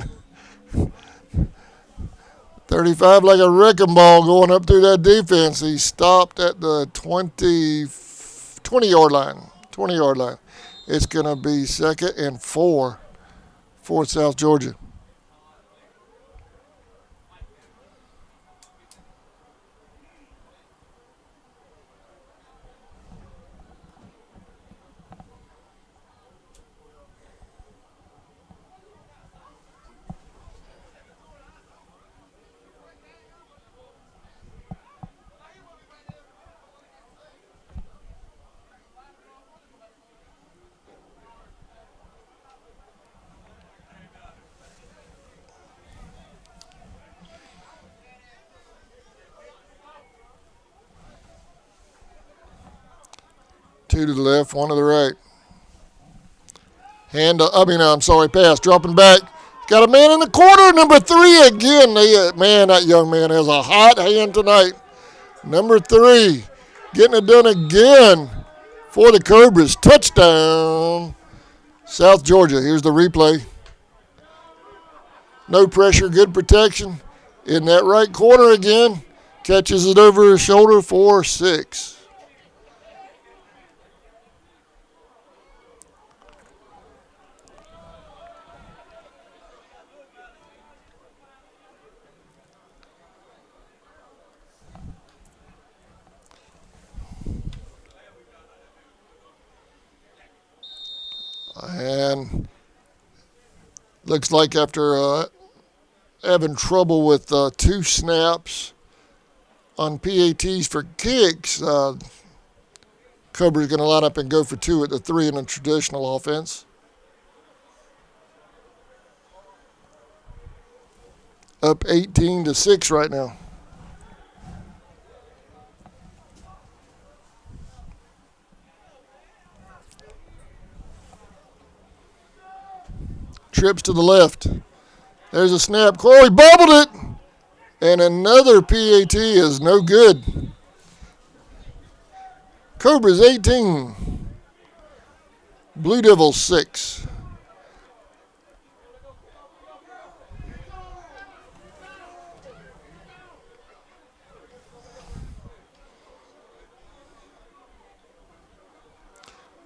35 like a wrecking ball going up through that defense. He stopped at the 20-yard line, 20-yard line. It's going to be 2nd and 4 for South Georgia. Two to the left, 1 to the right. Pass, dropping back. Got a man in the corner, number 3 again. Man, that young man has a hot hand tonight. Number 3, getting it done again for the Cobras. Touchdown, South Georgia. Here's the replay. No pressure, good protection. In that right corner again. Catches it over his shoulder for 6. And looks like after having trouble with 2 snaps on PATs for kicks, Cobras going to line up and go for 2 at the 3 in a traditional offense. Up 18-6 right now. Trips to the left. There's a snap. Corey bobbled it. And another PAT is no good. Cobras 18. Blue Devils 6.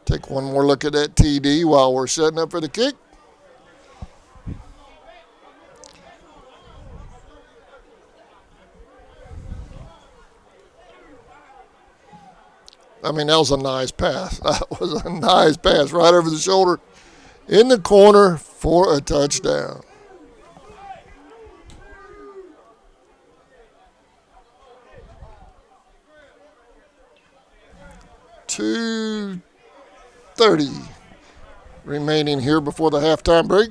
Take one more look at that TD while we're setting up for the kick. That was a nice pass. That was a nice pass right over the shoulder in the corner for a touchdown. .230 remaining here before the halftime break.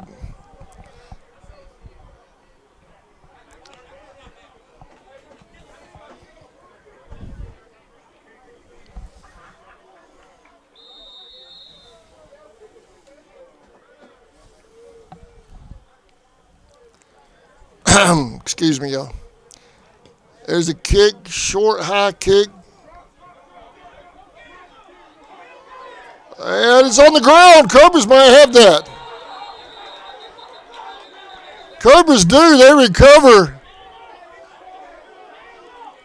Excuse me, y'all. There's a kick, short, high kick. And it's on the ground. Cobras might have that. Cobras do. They recover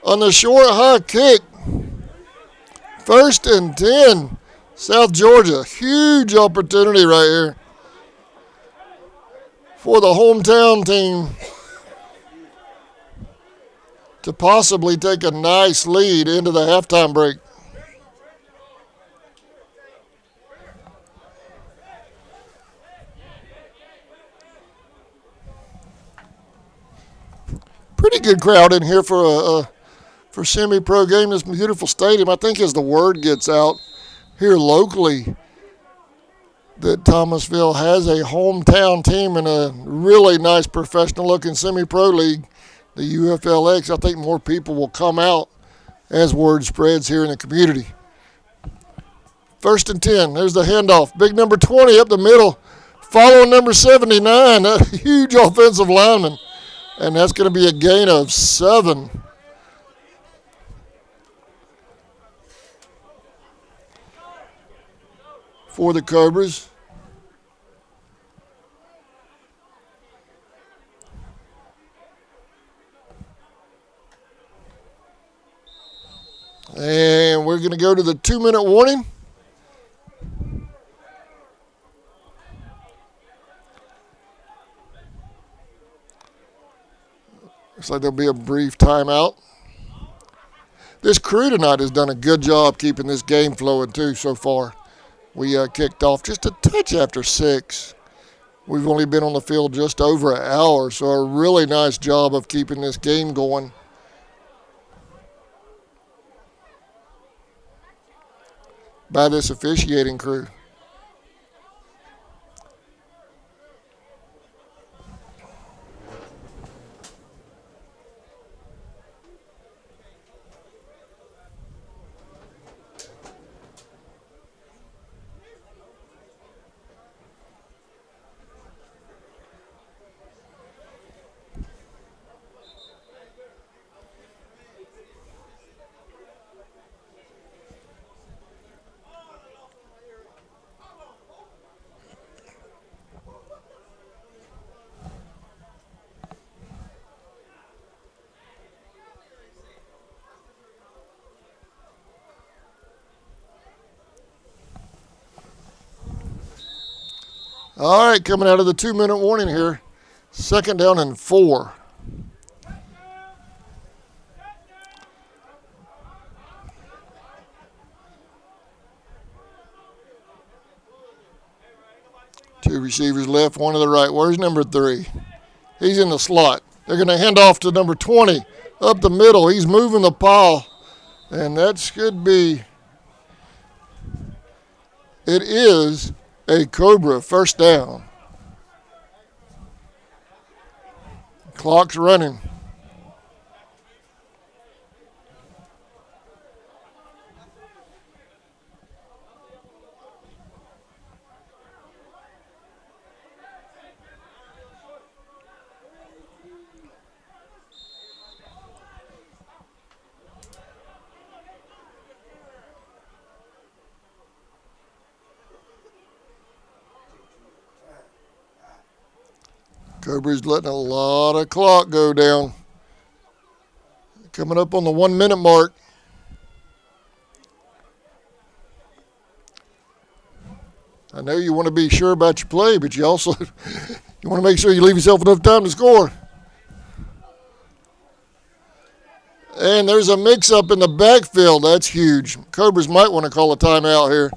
on the short, high kick. 1st and 10, South Georgia. Huge opportunity right here for the hometown team to possibly take a nice lead into the halftime break. Pretty good crowd in here for a semi-pro game. This beautiful stadium. I think as the word gets out here locally that Thomasville has a hometown team in a really nice professional-looking semi-pro league, the UFLX, I think more people will come out as word spreads here in the community. 1st and 10. There's the handoff. Big number 20 up the middle, following number 79, that huge offensive lineman. And that's going to be a gain of 7. For the Cobras. And we're going to go to the 2-minute warning. Looks like there'll be a brief timeout. This crew tonight has done a good job keeping this game flowing too so far. We kicked off just a touch after 6. We've only been on the field just over an hour, so a really nice job of keeping this game going. By this officiating crew. All right, coming out of the 2-minute warning here. 2nd down and 4. Two receivers left, one to the right. Where's number 3? He's in the slot. They're going to hand off to number 20 up the middle. He's moving the pile, and that should be, it is a Cobra 1st down. Clock's running. Cobras letting a lot of clock go down. Coming up on the 1-minute mark. I know you want to be sure about your play, but you also you want to make sure you leave yourself enough time to score. And there's a mix-up in the backfield. That's huge. Cobras might want to call a timeout here.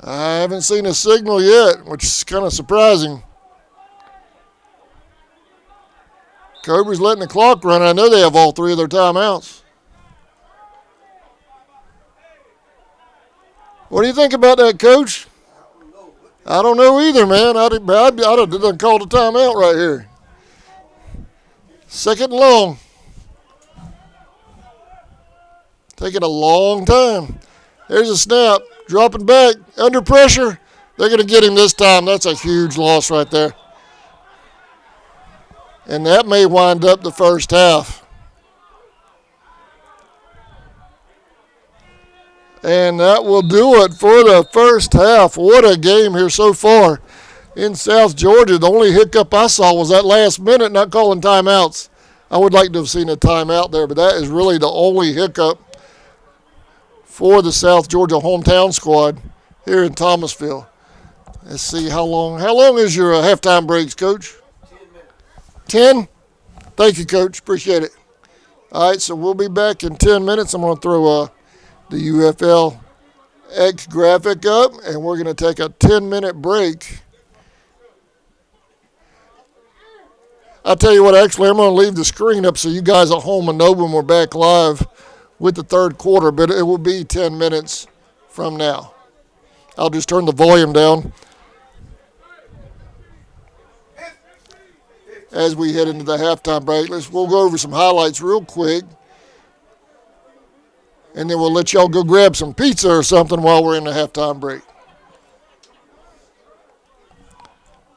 I haven't seen a signal yet, which is kind of surprising. Cobras letting the clock run. I know they have all 3 of their timeouts. What do you think about that, Coach? I don't know either, man. I'd have done called a timeout right here. 2nd and long. Taking a long time. There's a snap. Dropping back. Under pressure. They're going to get him this time. That's a huge loss right there. And that may wind up the first half. And that will do it for the first half. What a game here so far in South Georgia. The only hiccup I saw was that last minute not calling timeouts. I would like to have seen a timeout there, but that is really the only hiccup for the South Georgia hometown squad here in Thomasville. Let's see how long is your halftime breaks, Coach? 10 minutes. 10? Thank you, Coach. Appreciate it. All right, so we'll be back in 10 minutes. I'm going to throw the UFLX graphic up, and we're going to take a 10-minute break. I'll tell you what, actually, I'm going to leave the screen up so you guys at home will know when we're back live with the third quarter, but it will be 10 minutes from now. I'll just turn the volume down as we head into the halftime break. We'll go over some highlights real quick, and then we'll let y'all go grab some pizza or something while we're in the halftime break.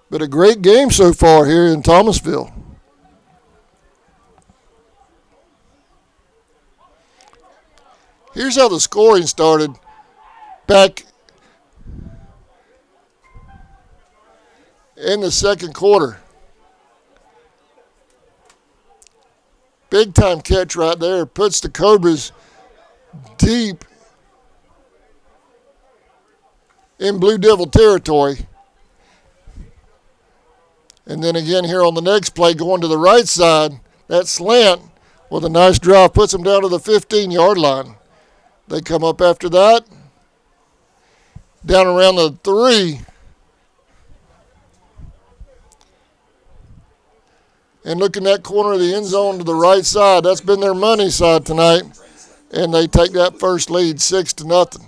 But a great game so far here in Thomasville. Here's how the scoring started back in the second quarter. Big time catch right there. Puts the Cobras deep in Blue Devil territory. And then again here on the next play, going to the right side, that slant with a nice drive puts them down to the 15-yard line. They come up after that, down around the 3. And look in that corner of the end zone to the right side. That's been their money side tonight. And they take that first lead 6-0.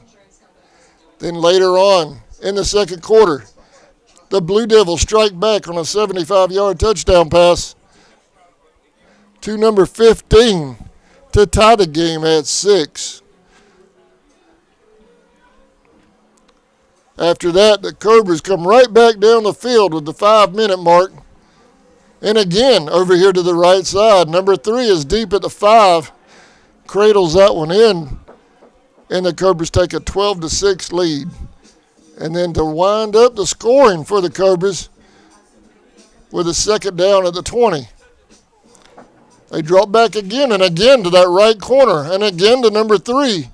Then later on in the second quarter, the Blue Devils strike back on a 75-yard touchdown pass to number 15 to tie the game at 6. After that, the Cobras come right back down the field with the 5-minute mark. And again, over here to the right side, number 3 is deep at the 5, cradles that one in, and the Cobras take a 12-6 lead. And then to wind up the scoring for the Cobras with a second down at the 20. They drop back again and again to that right corner, and again to number 3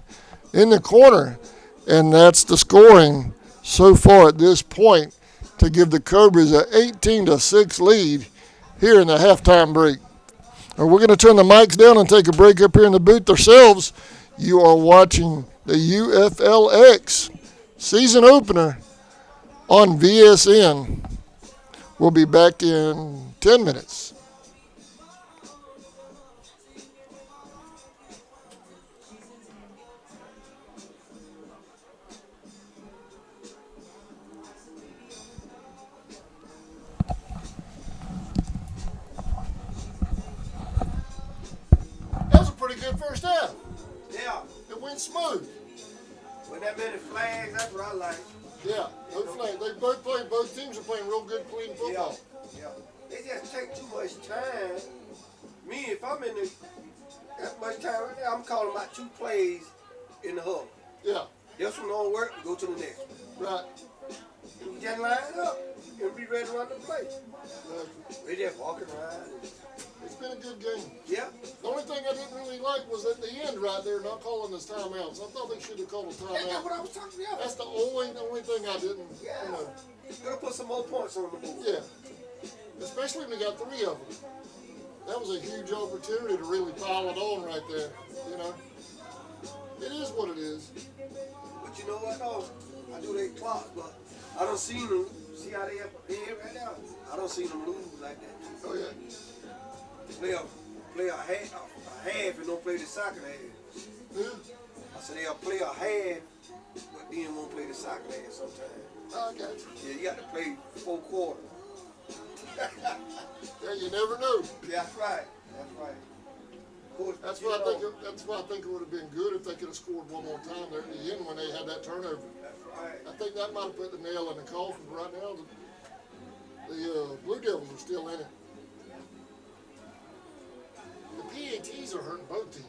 in the corner. And that's the scoring so far at this point to give the Cobras an 18-6 lead here in the halftime break. We're going to turn the mics down and take a break up here in the booth ourselves. You are watching the UFLX season opener on VSN. We'll be back in 10 minutes. That was a pretty good first half. Yeah. It went smooth. With that many flags, that's what I like. Yeah, no flag. They both teams are playing real good, clean football. Yeah. They just take too much time. Me, if I'm in that much time right now, I'm calling about 2 plays in the hub. Yeah, This one don't work, go to the next one. right. And you just line up and be ready to run the play. They just walking around. It's been a good game. Yeah. The only thing I didn't really like was at the end right there, not calling this timeouts. I thought they should have called a That's timeout. what I was talking about. That's the only thing I didn't, Yeah. you know. Gotta put some more points on the board. Yeah. Especially when they got 3 of them. That was a huge opportunity to really pile it on right there, you know. It is what it is. But you know what though? I do their clock, but I don't see them. See how they here right now? I don't see them lose like that. Oh, yeah. Play a half and don't play the second half. Yeah. I said they'll play a half, but then won't play the second half sometimes. I got you. Yeah, you got to play 4 quarters. Yeah, you never know. That's right. That's right. Of course, That's you why I know, think. That's why I think it would have been good if they could have scored one more time there at the end when they had that turnover. that's right. I think that might have put the nail in the coffin. Right now, the Blue Devils are still in it. The PATs are hurting both teams.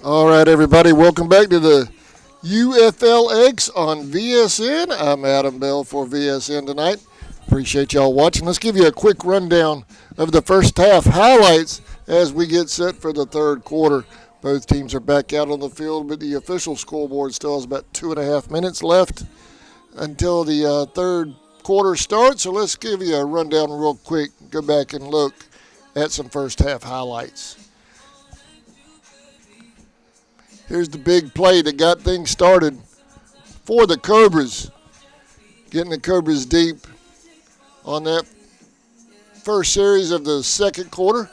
All right, everybody, welcome back to the UFLX on VSN. I'm Adam Bell for VSN tonight. Appreciate y'all watching. Let's give you a quick rundown of the first half highlights as we get set for the third quarter. Both teams are back out on the field, but the official scoreboard still has about 2.5 minutes left until the third quarter starts. So let's give you a rundown real quick. Go back and look at some first half highlights. Here's the big play that got things started for the Cobras. Getting the Cobras deep on that first series of the second quarter.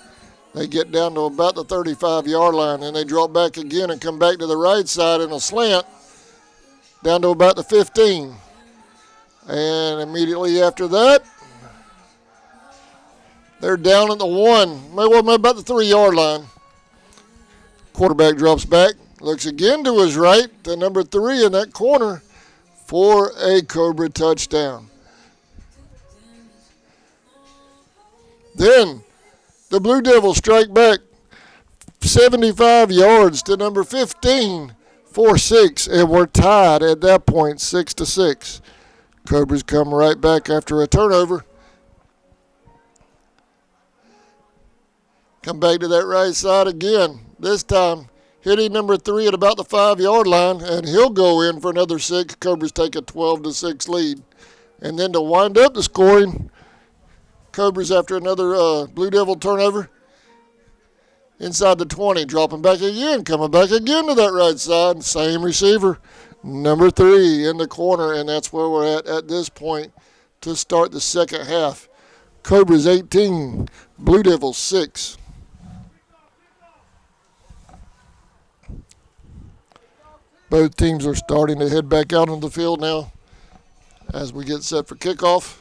They get down to about the 35-yard line, and they drop back again and come back to the right side in a slant down to about the 15. And immediately after that, they're down at the 1, well, about the 3-yard line. Quarterback drops back. Looks again to his right, to number 3 in that corner for a Cobra touchdown. Then the Blue Devils strike back 75 yards to number 15 for 6, and we're tied at that point 6-6. Cobras come right back after a turnover. Come back to that right side again. This time hitting number 3 at about the 5-yard line, and he'll go in for another 6. Cobras take a 12-6 lead. And then to wind up the scoring, Cobras after another Blue Devil turnover, inside the 20, dropping back again, coming back again to that right side. Same receiver, number 3 in the corner, and that's where we're at this point to start the second half. Cobras 18, Blue Devils 6. Both teams are starting to head back out on the field now as we get set for kickoff.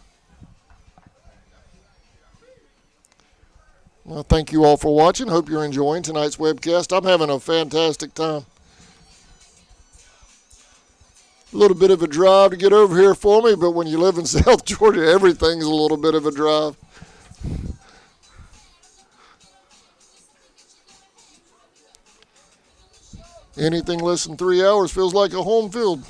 Well, thank you all for watching. Hope you're enjoying tonight's webcast. I'm having a fantastic time. A little bit of a drive to get over here for me, but when you live in South Georgia, everything's a little bit of a drive. Anything less than 3 hours feels like a home field.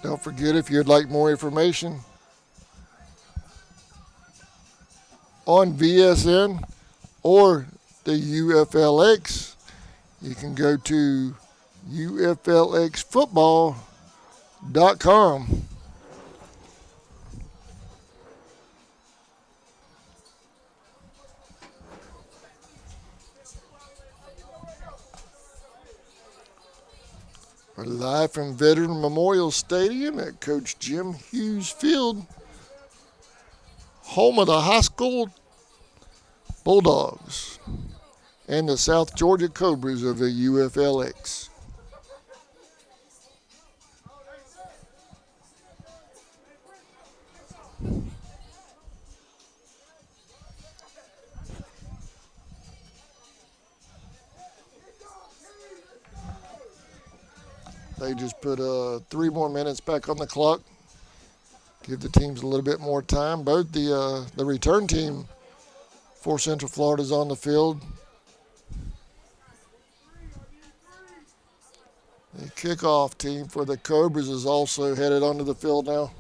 Don't forget, if you'd like more information on VSN or the UFLX, you can go to UFLXfootball.com. We're live from Veteran Memorial Stadium at Coach Jim Hughes Field, home of the high school Bulldogs and the South Georgia Cobras of the UFLX. They just put 3 more minutes back on the clock. Give the teams a little bit more time. Both the return team for Central Florida is on the field. The kickoff team for the Cobras is also headed onto the field now.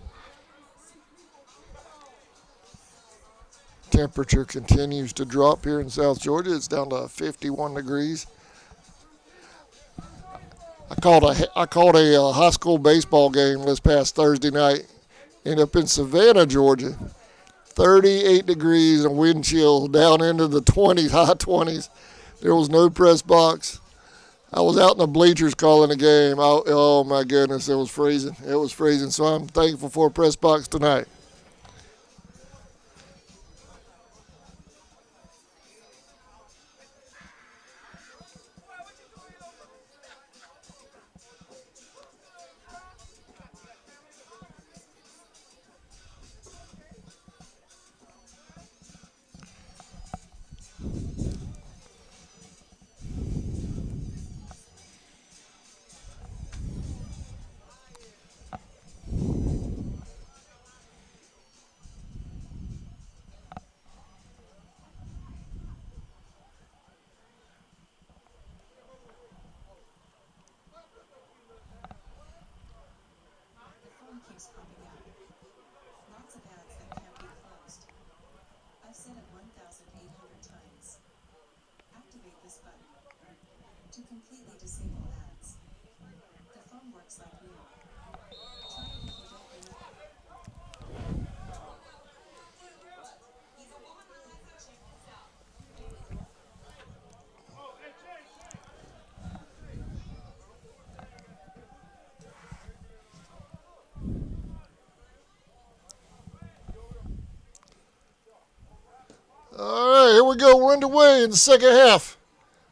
Temperature continues to drop here in South Georgia. It's down to 51 degrees. I called a high school baseball game this past Thursday night, and up in Savannah, Georgia. 38 degrees and wind chill down into the 20s, high 20s. There was no press box. I was out in the bleachers calling the game. Oh my goodness, it was freezing. It was freezing, so I'm thankful for a press box tonight. All right, here we go. We're underway in the second half.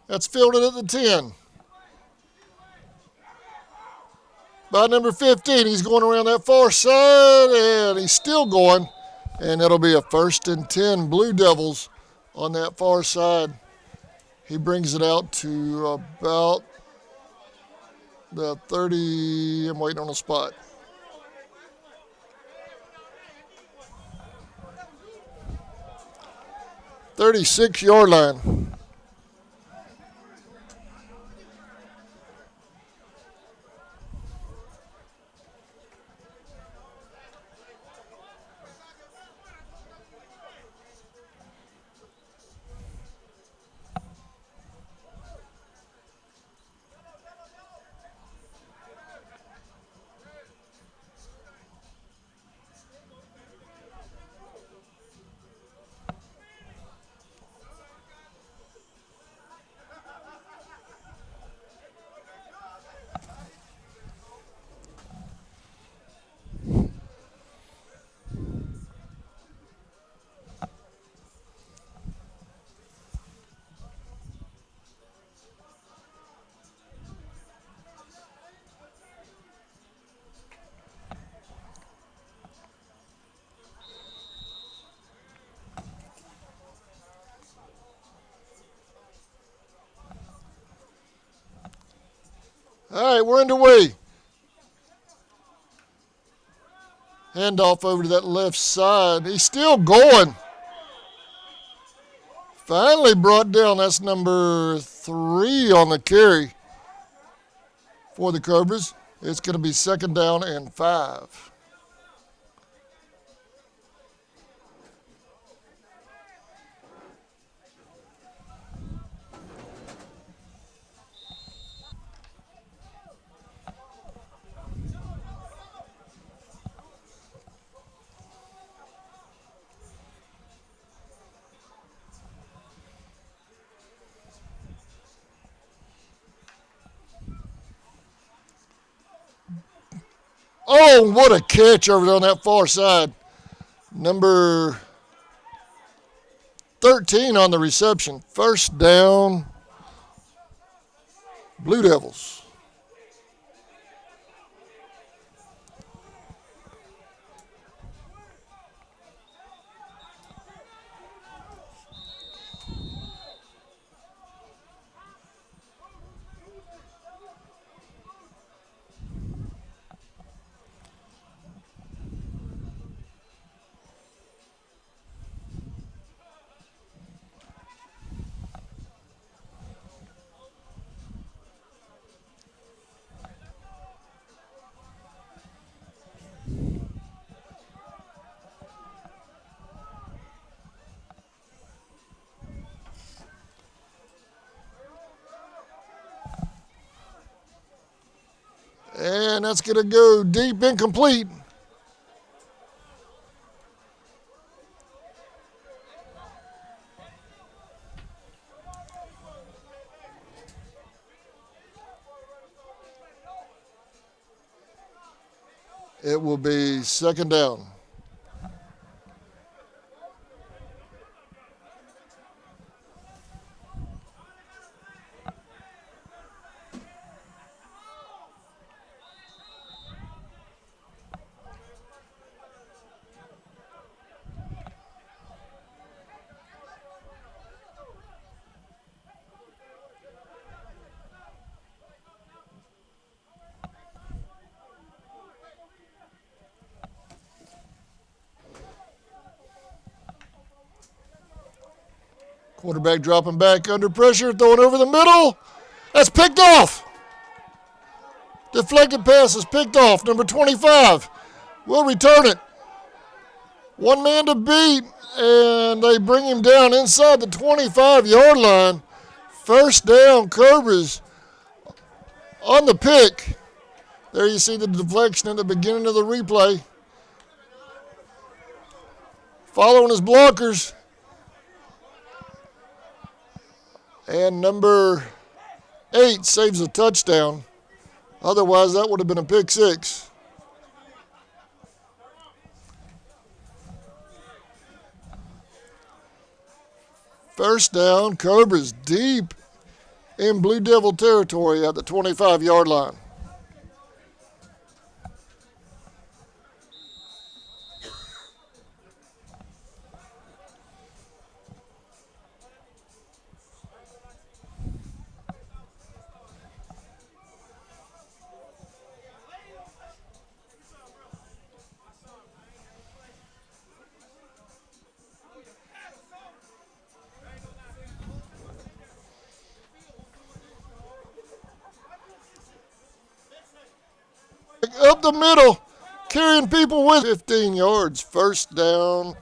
That's fielded at the 10. By number 15, he's going around that far side, and he's still going. And it'll be a 1st and 10 Blue Devils on that far side. He brings it out to about the 30. I'm waiting on a spot. 36-yard line. All right, we're underway. Handoff over to that left side. He's still going. Finally brought down. That's number 3 on the carry for the Cobras. It's going to be 2nd down and 5. Oh, what a catch over there on that far side. Number 13 on the reception. 1st down, Blue Devils. And that's going to go deep incomplete. It will be 2nd down. Quarterback dropping back under pressure, throwing over the middle. That's picked off. Deflected pass is picked off. Number 25 will return it. 1 man to beat, and they bring him down inside the 25-yard line. 1st down, Cobras on the pick. There you see the deflection at the beginning of the replay. Following his blockers. And number 8 saves a touchdown. Otherwise, that would have been a pick 6. First down, Cobras deep in Blue Devil territory at the 25-yard line. Up the middle, carrying people with 15 yards. First down,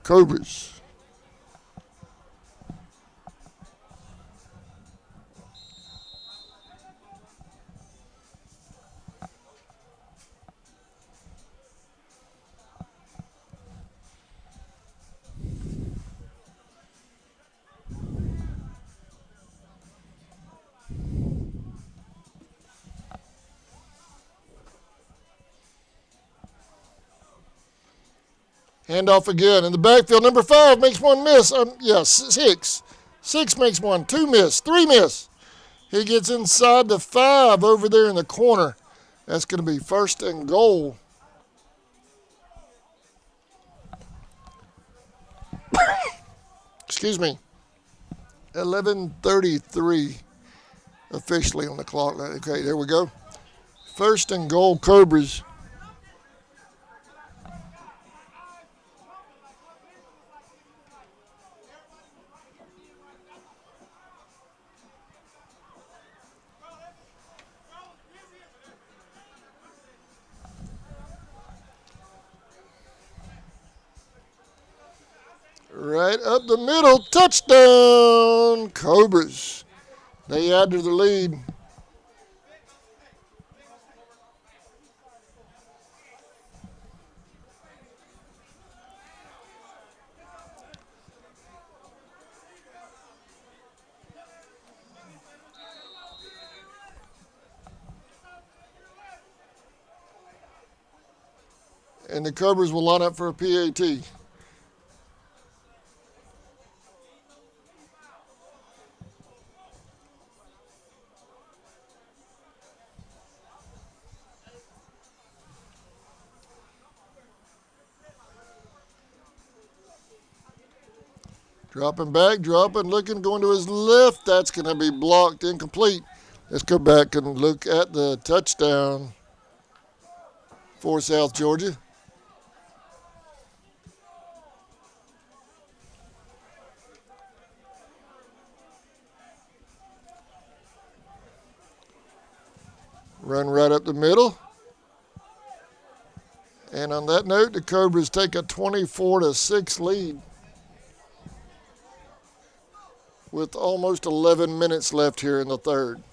Cobras. Handoff again in the backfield. Number 5 makes one miss. Six. 6 makes one. 2 miss. 3 miss. He gets inside the 5 over there in the corner. That's going to be first and goal. Excuse me. 11:33 officially on the clock. Okay, there we go. First and goal, Cobras. Right up the middle, touchdown, Cobras. They add to the lead. And the Cobras will line up for a PAT. Dropping back, looking, going to his left. That's going to be blocked, incomplete. Let's go back and look at the touchdown for South Georgia. Run right up the middle. And on that note, the Cobras take a 24-6 lead with almost 11 minutes left here in the third.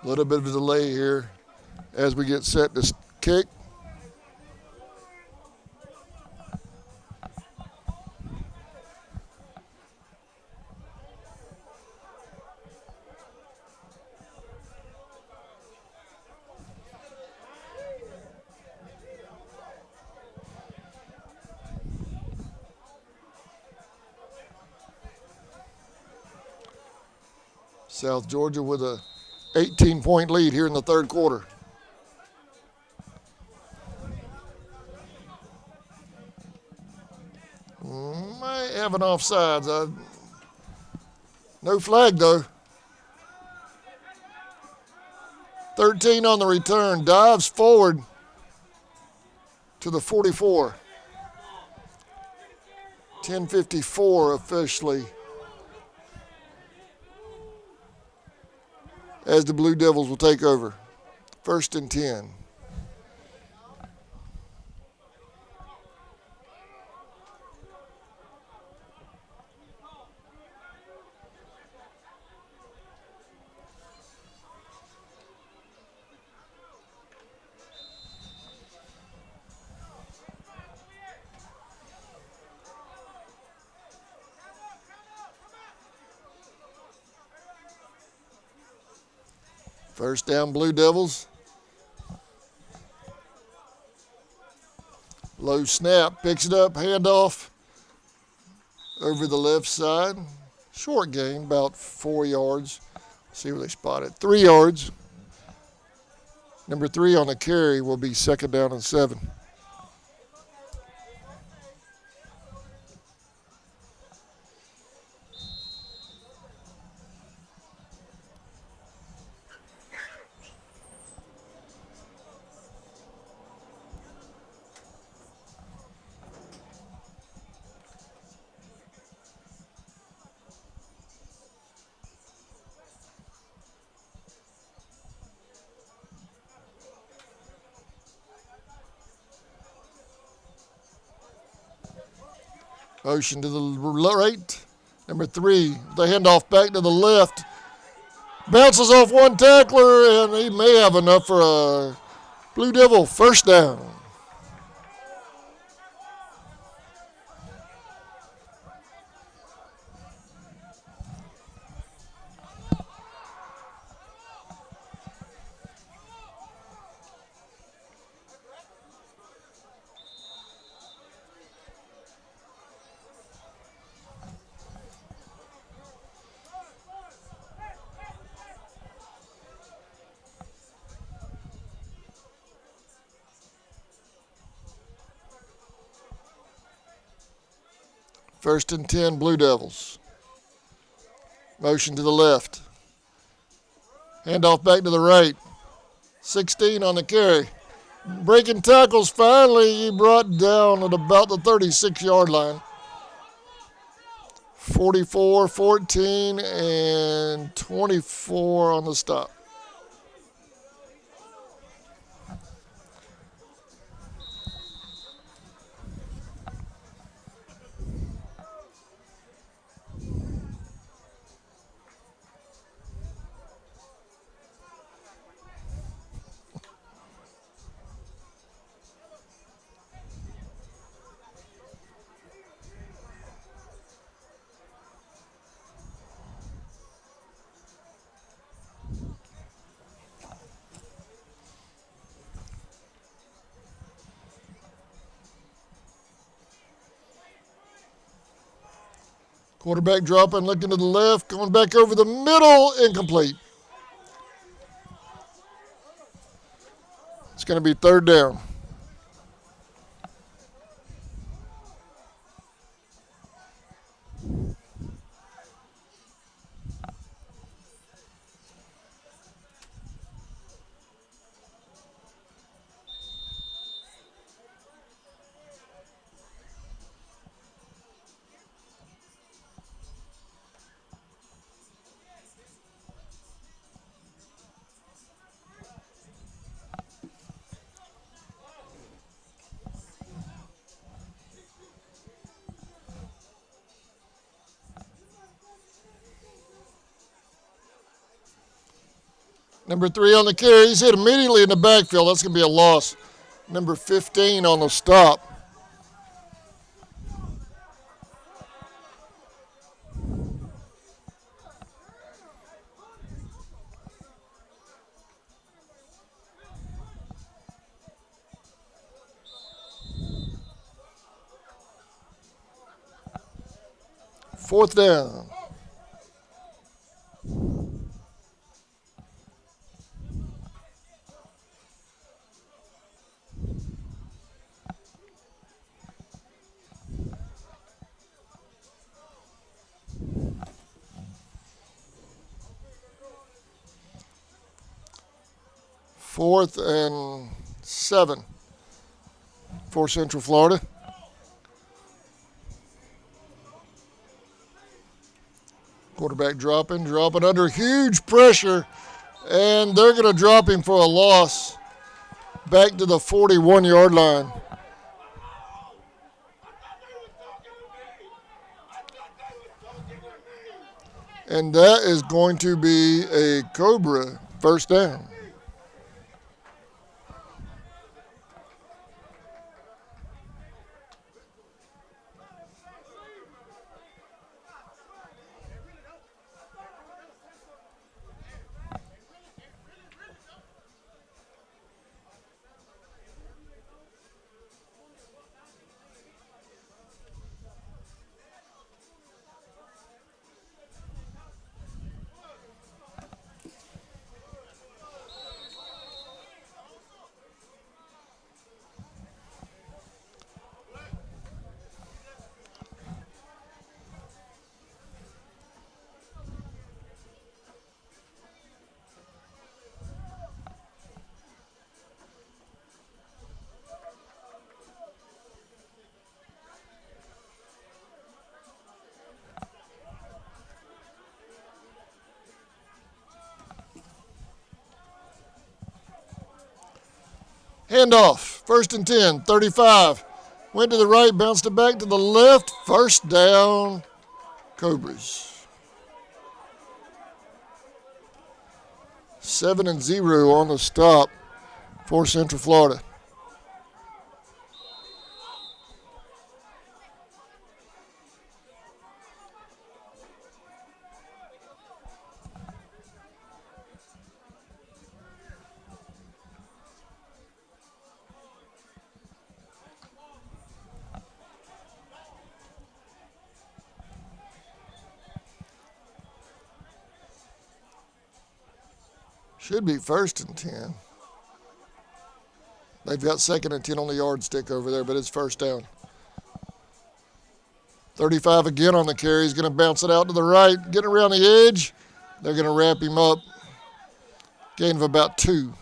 A little bit of a delay here as we get set to kick. South Georgia with a 18-point lead here in the third quarter. Might have an offsides. No flag, though. 13 on the return. Dives forward to the 44. 10:54 officially. as the Blue Devils will take over. 1st and 10. First down, Blue Devils. Low snap, picks it up, handoff over the left side. Short gain, about 4 yards. See where they spot it. 3 yards. Number 3 on the carry will be 2nd down and 7. Motion to the right. Number 3, the handoff back to the left. Bounces off one tackler, and he may have enough for a Blue Devil 1st down. First and 10, Blue Devils. Motion to the left. Handoff back to the right. 16 on the carry. Breaking tackles, finally he brought down at about the 36-yard line. 44, 14, and 24 on the stop. Quarterback dropping, looking to the left, going back over the middle, incomplete. It's going to be 3rd down. Number 3 on the carry. He's hit immediately in the backfield. That's going to be a loss. Number 15 on the stop. Fourth down. Fourth and 7 for Central Florida. Quarterback dropping under huge pressure And they're going to drop him for a loss back to the 41-yard line. And that is going to be a Cobra first down. Handoff, first and 10, 35. Went to the right, bounced it back to the left. First down, Cobras. 7-0 on the stop for Central Florida. Should be first and 10. They've got second and 10 on the yardstick over there, but it's first down. 35 again on the carry. He's going to bounce it out to the right, getting around the edge. They're going to wrap him up. Gain of about 2.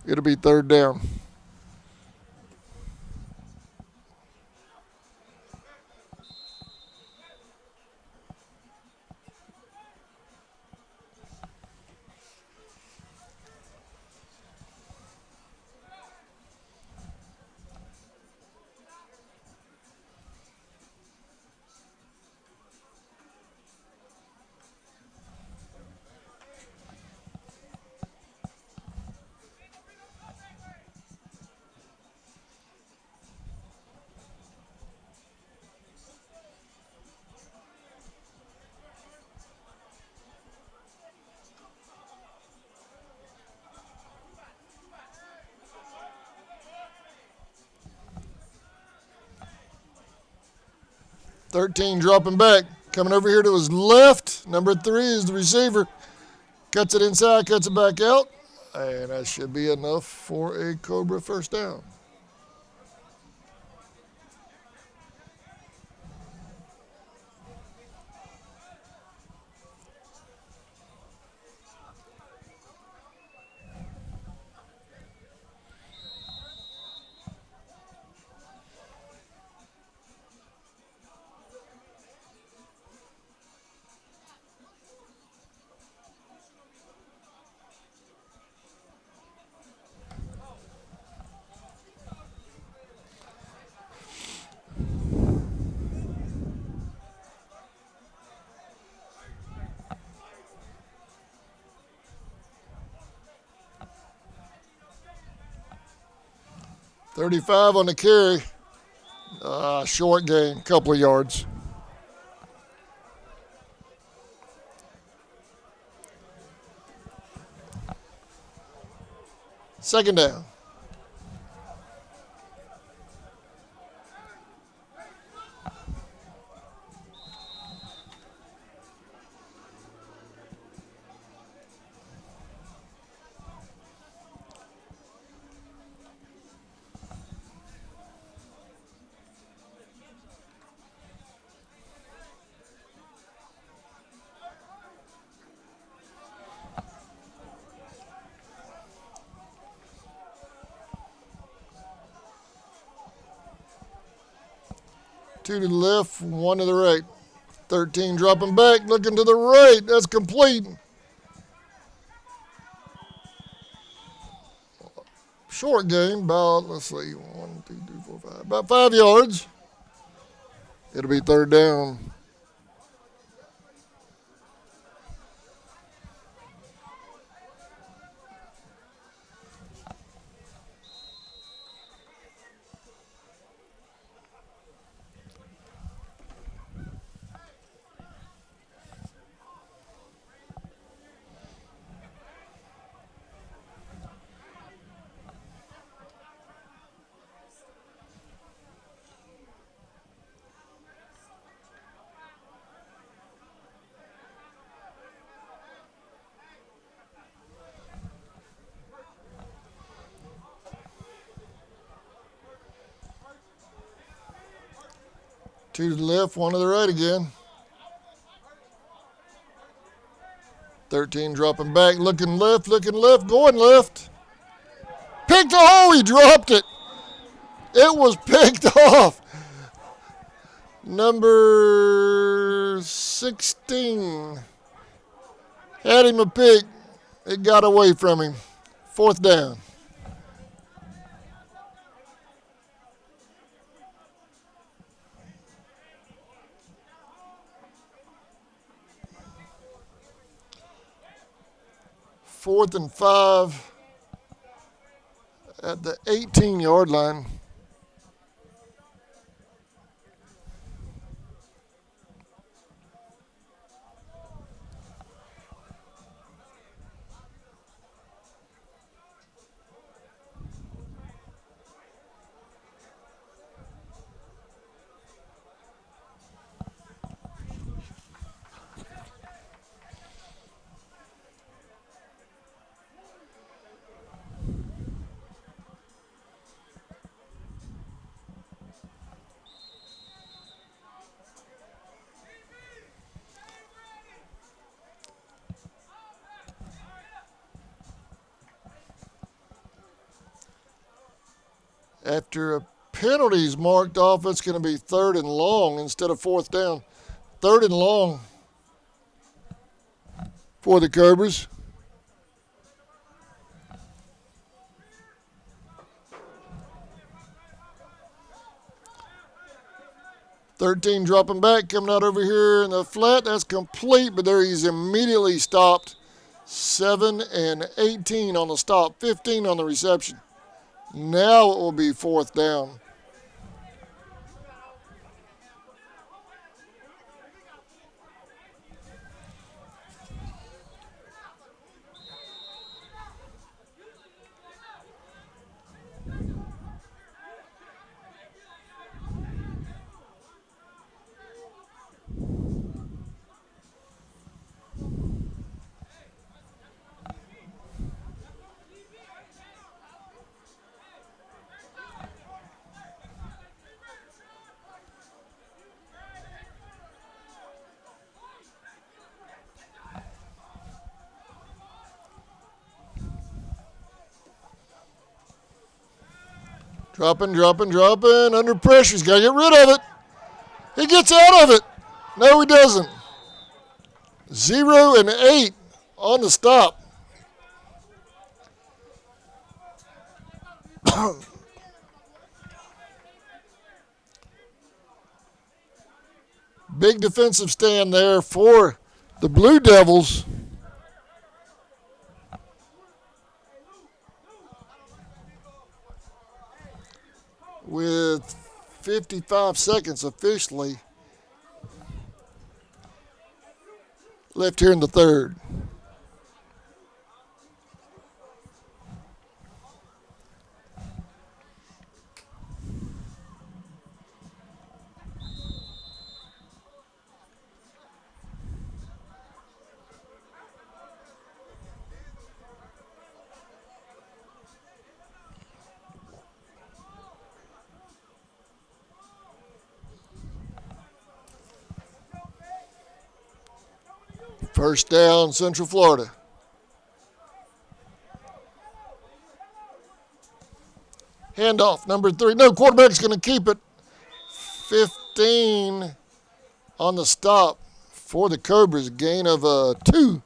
It'll be third down. .13 dropping back. Coming over here to his left. Number 3 is the receiver. Cuts it inside, cuts it back out. And that should be enough for a Cobra first down. .35 on the carry. Short gain, couple of yards. Second down. Two to the left, 1 to the right. 13 dropping back, looking to the right. That's complete. short game, about, let's see, 1, 2, 3, 4, 5, about 5 yards. It'll be third down. Two to the left, one to the right again. 13 dropping back, looking left, going left. Picked, oh, he dropped it. It was picked off. Number 16 had him a pick. It got away from him. Fourth down. Fourth and 5 at the 18-yard line. After a penalty's marked off, it's going to be third and long instead of fourth down. Third and long for the Cobras. "13 dropping back, coming out over here in the flat. That's complete, but there he's immediately stopped. 7 and 18 on the stop, 15 on the reception. Now it will be fourth down. Dropping, under pressure. He's got to get rid of it. He gets out of it. No, he doesn't. 0 and 8 on the stop. Big defensive stand there for the Blue Devils. With 55 seconds officially left here in the third. First down, Central Florida. Handoff, number 3. No, quarterback's going to keep it. 15 on the stop for the Cobras. Gain of 2.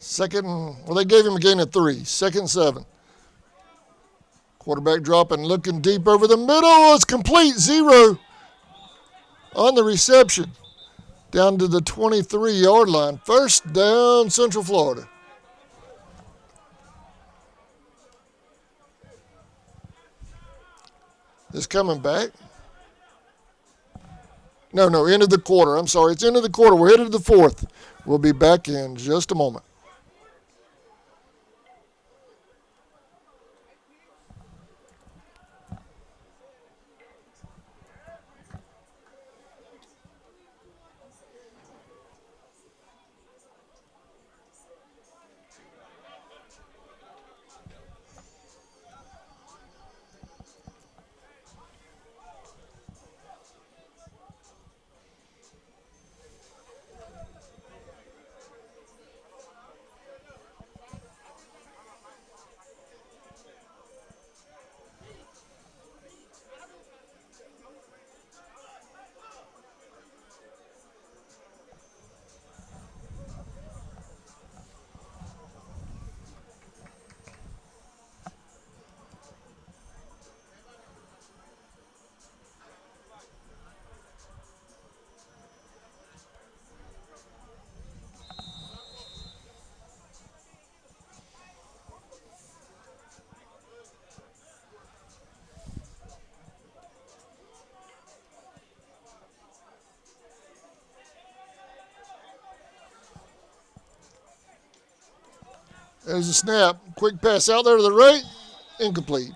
Well, they gave him a gain of 3. 2nd and 7. Quarterback dropping, looking deep over the middle. It's complete. 0 on the reception. Down to the 23-yard line. 1st down, Central Florida. It's coming back. No, end of the quarter. I'm sorry. It's end of the quarter. We're headed to the 4th. We'll be back in just a moment. There's a snap. Quick pass out there to the right. Incomplete.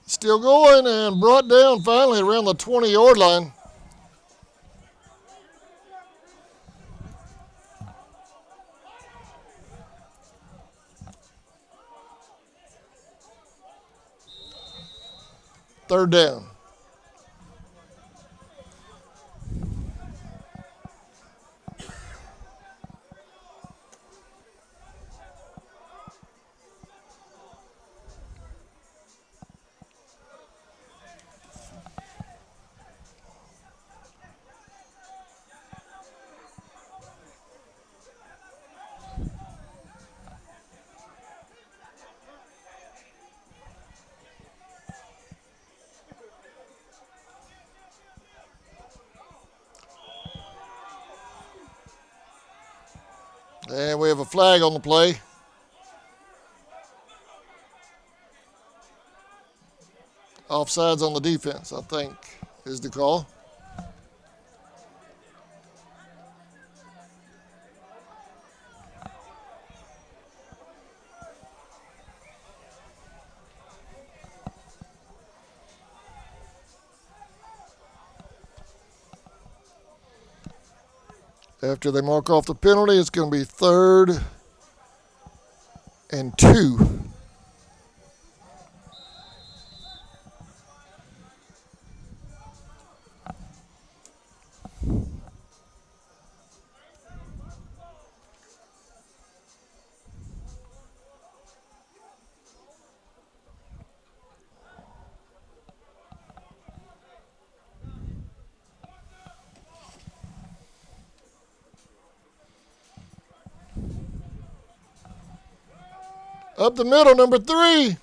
Still going and brought down finally around the 20-yard line. Third down. And we have a flag on the play. Offsides on the defense, I think, is the call. After they mark off the penalty, it's going to be 3rd and 2. Up the middle, number 3.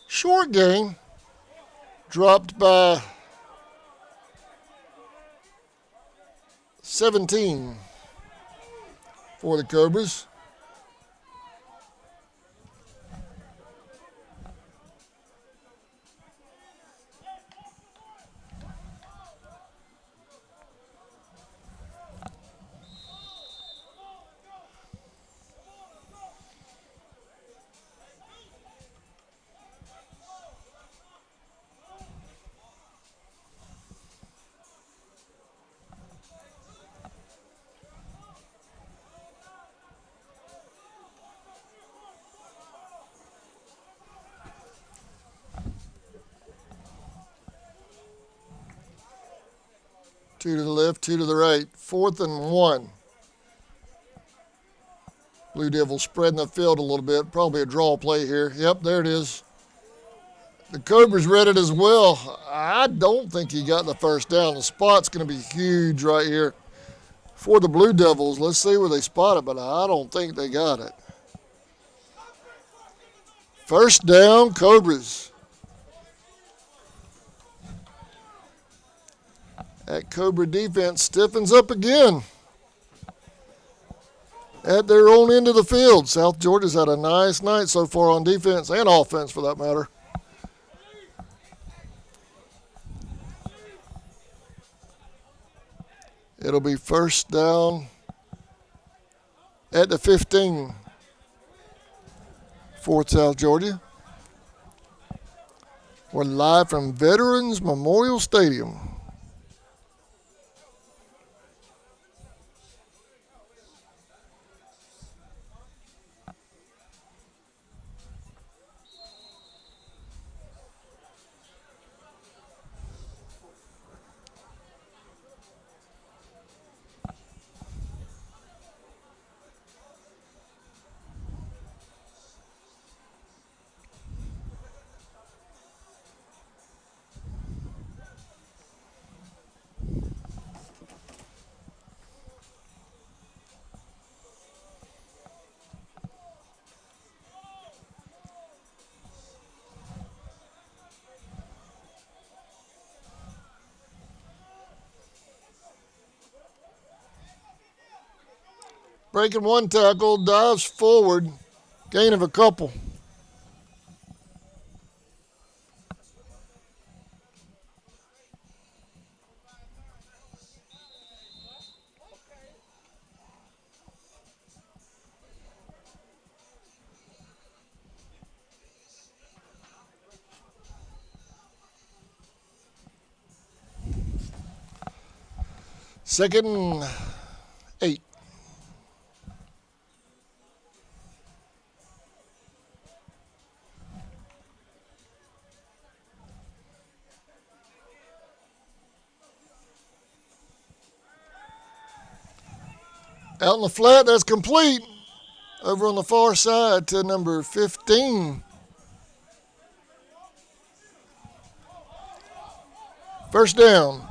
Short gain. Dropped by 17 for the Cobras. Two to the left, two to the right. 4th and 1. Blue Devils spreading the field a little bit. Probably a draw play here. Yep, there it is. The Cobras read it as well. I don't think he got the first down. The spot's going to be huge right here for the Blue Devils. Let's see where they spot it, but I don't think they got it. First down, Cobras. That Cobra defense stiffens up again at their own end of the field. South Georgia's had a nice night so far on defense and offense for that matter. It'll be first down at the 15 for South Georgia. We're live from Veterans Memorial Stadium. Breaking one tackle, dives forward, gain of a couple. Second and 8. Out in the flat, that's complete. Over on the far side to number 15. First down.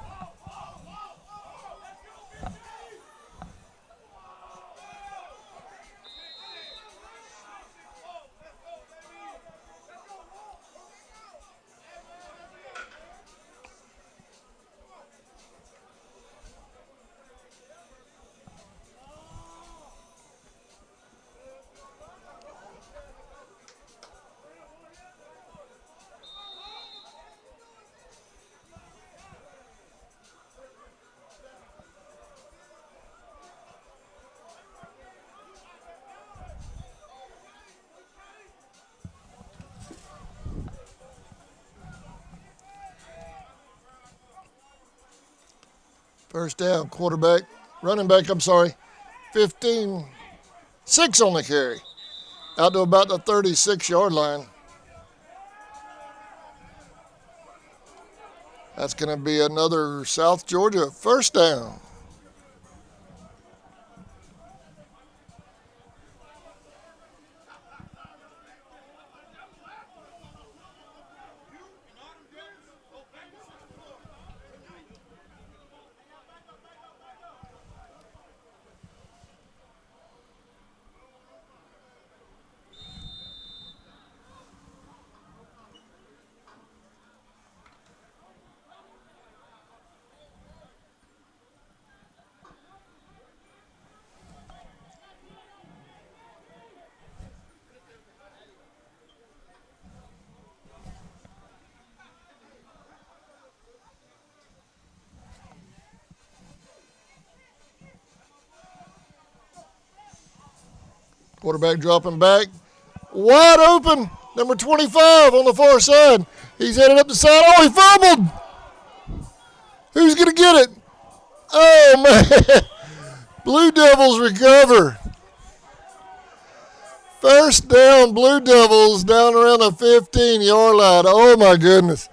First down, running back, 15, 6 on the carry. Out to about the 36-yard line. That's going to be another South Georgia first down. Quarterback dropping back. Wide open. Number 25 on the far side. He's headed up the side. Oh, he fumbled. Who's going to get it? Oh, man. Blue Devils recover. First down, Blue Devils down around the 15-yard line. Oh, my goodness.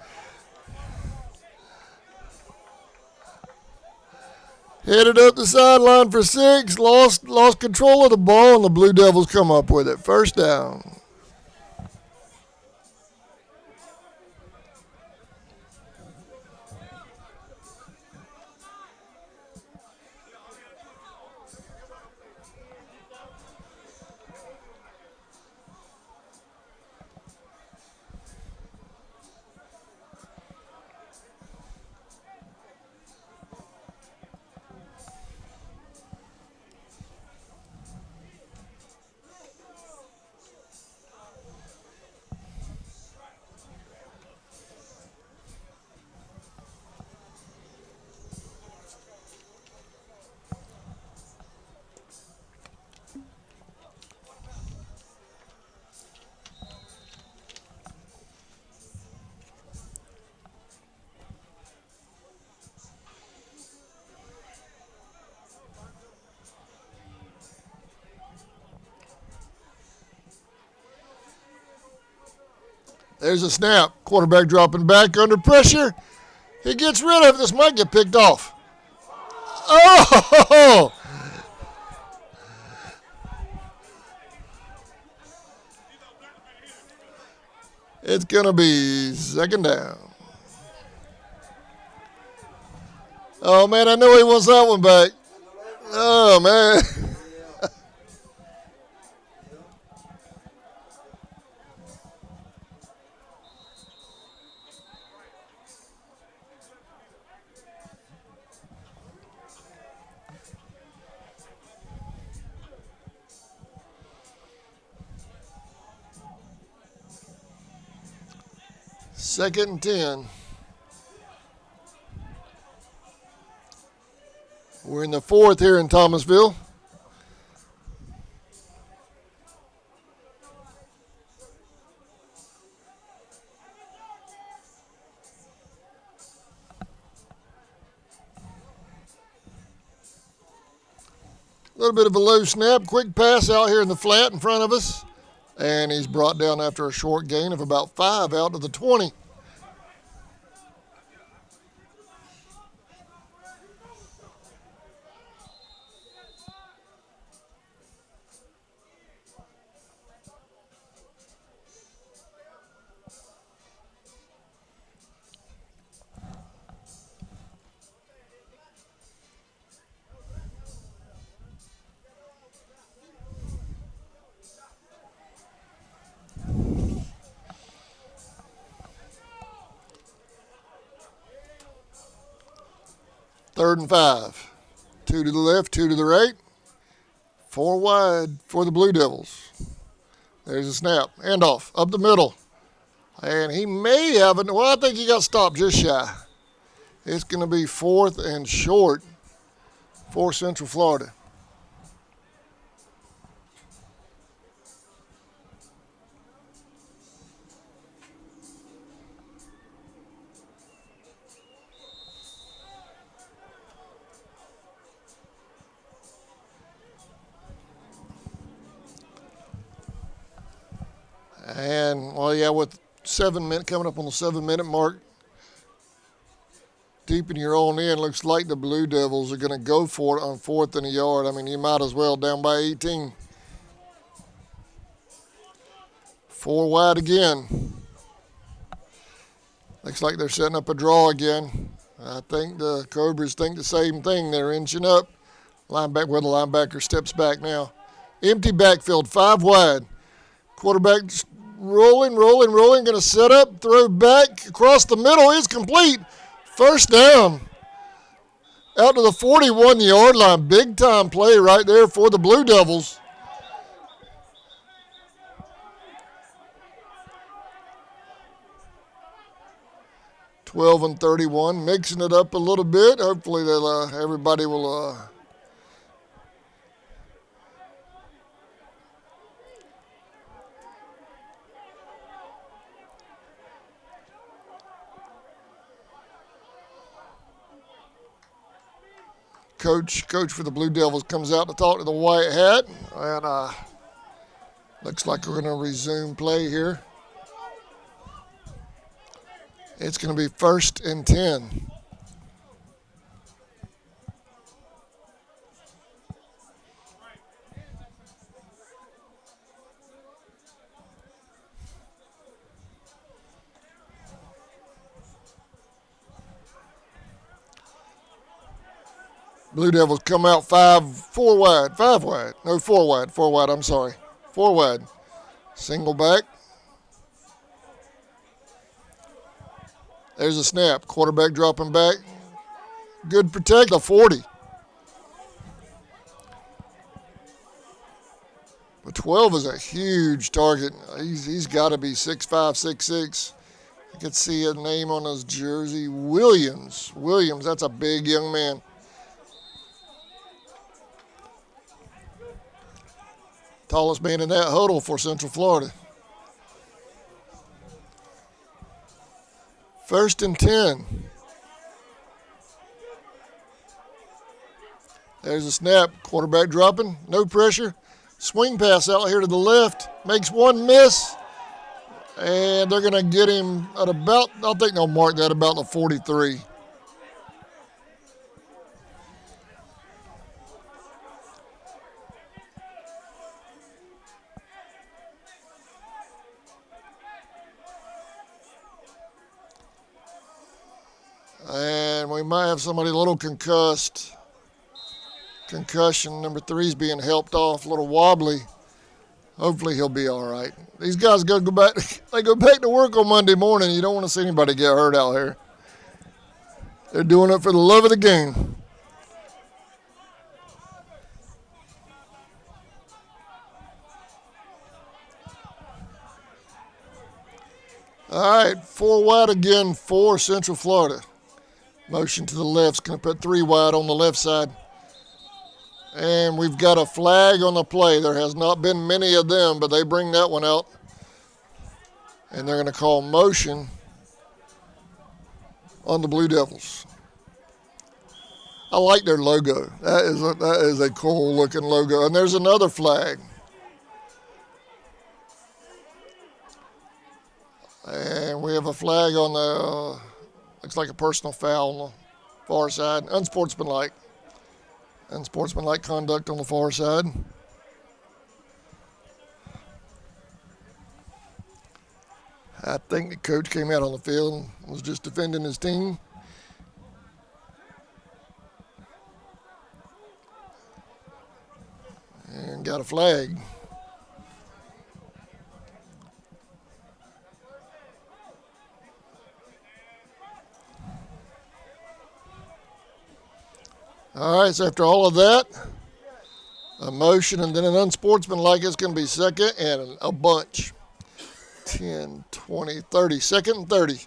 Headed up the sideline for 6. Lost control of the ball, and the Blue Devils come up with it. First down. There's a snap. Quarterback dropping back under pressure. He gets rid of it. This might get picked off. Oh! It's going to be second down. Oh, man, I know he wants that one back. Oh, man. Second and 10. We're in the fourth here in Thomasville. A little bit of a low snap, quick pass out here in the flat in front of us. And he's brought down after a short gain of about 5 out to the 20. Third and 5. 2 to the left, 2 to the right. 4 wide for the Blue Devils. There's a snap. Handoff up the middle. And he may have it. Well, I think he got stopped just shy. It's going to be 4th and short for Central Florida. And, well, yeah, with 7 minutes coming up on the 7-minute mark, deep in your own end, looks like the Blue Devils are going to go for it on 4th and a yard. I mean, you might as well, down by 18. 4 wide again. Looks like they're setting up a draw again. I think the Cobras think the same thing. They're inching up. The linebacker steps back now. Empty backfield, 5 wide. Quarterback rolling. Going to set up, throw back across the middle. It's complete. First down. Out to the 41-yard line. Big time play right there for the Blue Devils. $12 and 31, mixing it up a little bit. Hopefully everybody will Coach for the Blue Devils comes out to talk to the white hat, and looks like we're going to resume play here. It's going to be 1st and 10. Blue Devils come out 4 wide, 5 wide. No, 4 wide, 4 wide, I'm sorry. 4 wide. Single back. There's a snap. Quarterback dropping back. Good protect, the 40. But 12 is a huge target. He's got to be 6'5", 6'6". I can see a name on his jersey. Williams, that's a big young man. Tallest man in that huddle for Central Florida. 1st and 10. There's a snap. Quarterback dropping. No pressure. Swing pass out here to the left. Makes one miss. And they're going to get him at about, I think they'll mark that about the 43. And we might have somebody a little concussed. Concussion. Number 3 is being helped off, a little wobbly. Hopefully he'll be all right. These guys go back. They go back to work on Monday morning. You don't want to see anybody get hurt out here. They're doing it for the love of the game. All right, 4 wide again for Central Florida. Motion to the left's going to put 3 wide on the left side. And we've got a flag on the play. There has not been many of them, but they bring that one out. And they're going to call motion on the Blue Devils. I like their logo. That is a cool looking logo. And there's another flag. And we have a flag on the, looks like a personal foul on the far side. Unsportsmanlike conduct on the far side. I think the coach came out on the field and was just defending his team. And got a flag. All right, so after all of that, a motion and then an unsportsmanlike is going to be second and a bunch. 10, 20, 30. Second and 30.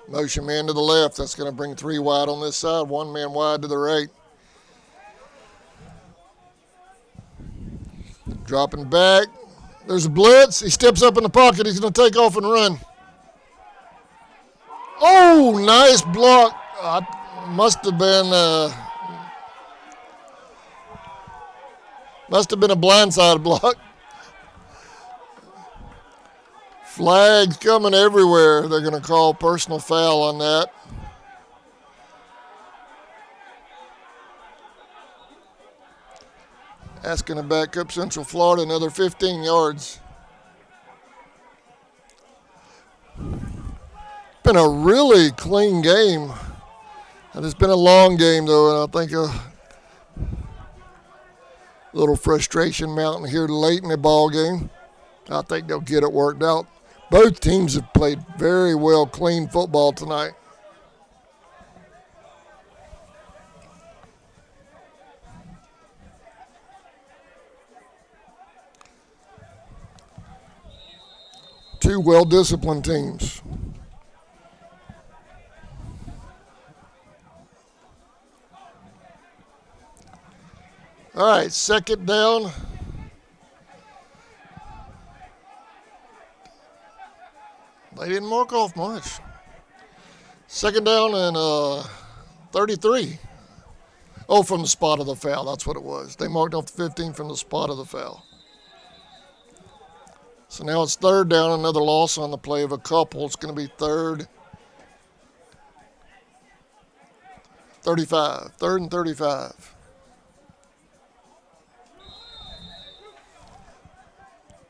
Motion man to the left. That's going to bring 3 wide on this side, 1 man wide to the right. Dropping back. There's a blitz. He steps up in the pocket. He's going to take off and run. Oh, nice block. Must have been a blindside block. Flags coming everywhere. They're going to call personal foul on that. Asking to back up Central Florida another 15 yards. Been a really clean game. And it's been a long game, though, and I think a little frustration mounting here late in the ball game. I think they'll get it worked out. Both teams have played very well, clean football tonight. Two well-disciplined teams. All right, second down. They didn't mark off much. Second down and 33. Oh, from the spot of the foul. That's what it was. They marked off the 15 from the spot of the foul. So now it's third down, another loss on the play of a couple. It's going to be third 35. Third and 35.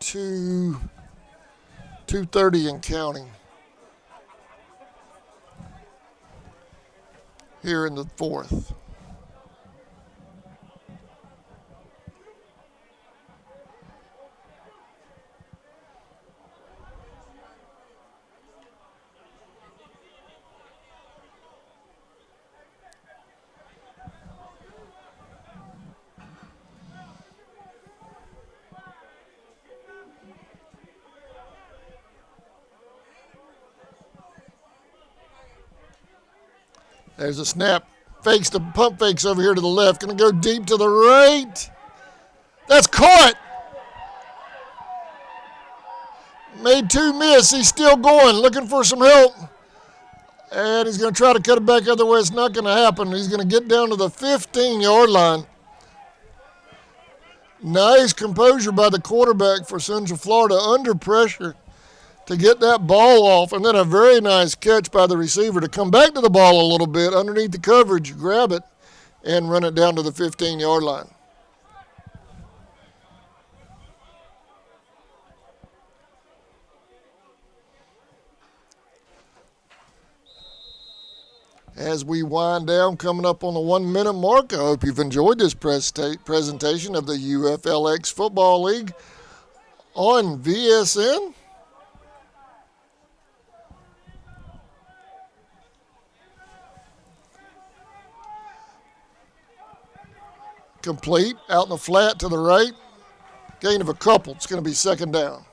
to 2:30 and counting here in the fourth. There's a snap. Fakes the pump fakes over here to the left. Going to go deep to the right. That's caught. Made two miss. He's still going, looking for some help. And he's going to try to cut it back other way. It's not going to happen. He's going to get down to the 15-yard line. Nice composure by the quarterback for Central Florida under pressure to get that ball off, and then a very nice catch by the receiver to come back to the ball a little bit underneath the coverage, grab it, and run it down to the 15-yard line. As we wind down, coming up on the 1 minute mark, I hope you've enjoyed this presentation of the UFLX Football League on VSN. Complete, out in the flat to the right. Gain of a couple. It's going to be second down.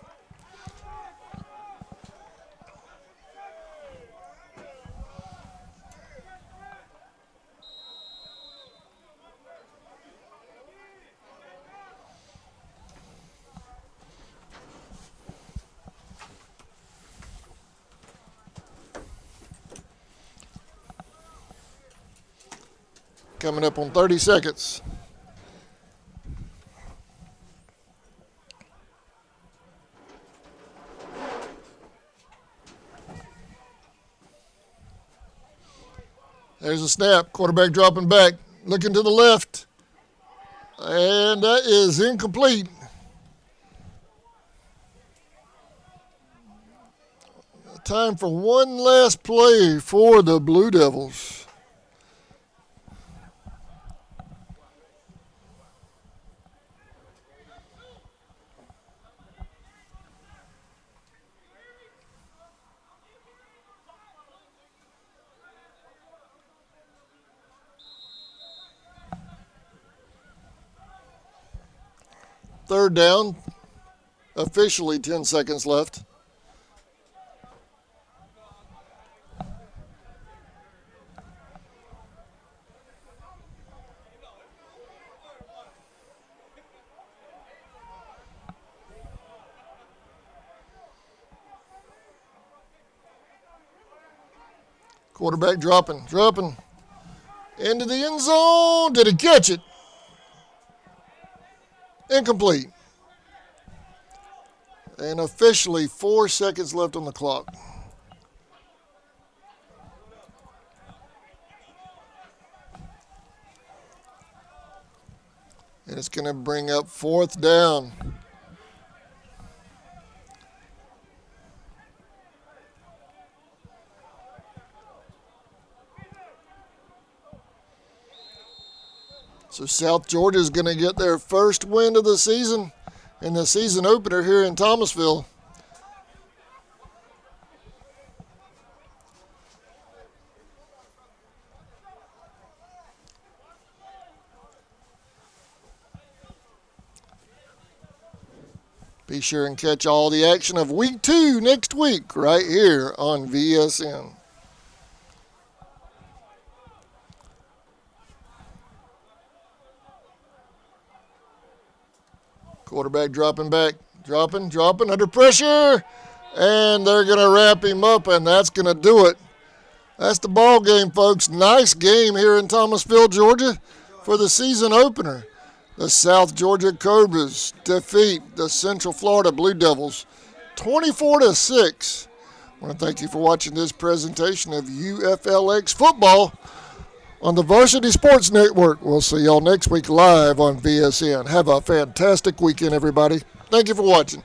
Coming up on 30 seconds. There's a snap. Quarterback dropping back. Looking to the left. And that is incomplete. Time for one last play for the Blue Devils. Third down, officially 10 seconds left. Quarterback dropping into the end zone. Did he catch it? Incomplete. And officially 4 seconds left on the clock. And it's going to bring up fourth down. So South Georgia is going to get their first win of the season in the season opener here in Thomasville. Be sure and catch all the action of week 2 next week right here on VSN. Quarterback dropping back, dropping under pressure, and they're going to wrap him up, and that's going to do it. That's the ball game, folks. Nice game here in Thomasville, Georgia, for the season opener. The South Georgia Cobras defeat the Central Florida Blue Devils 24-6. I want to thank you for watching this presentation of UFLX football on the Varsity Sports Network. We'll see y'all next week live on VSN. Have a fantastic weekend, everybody. Thank you for watching.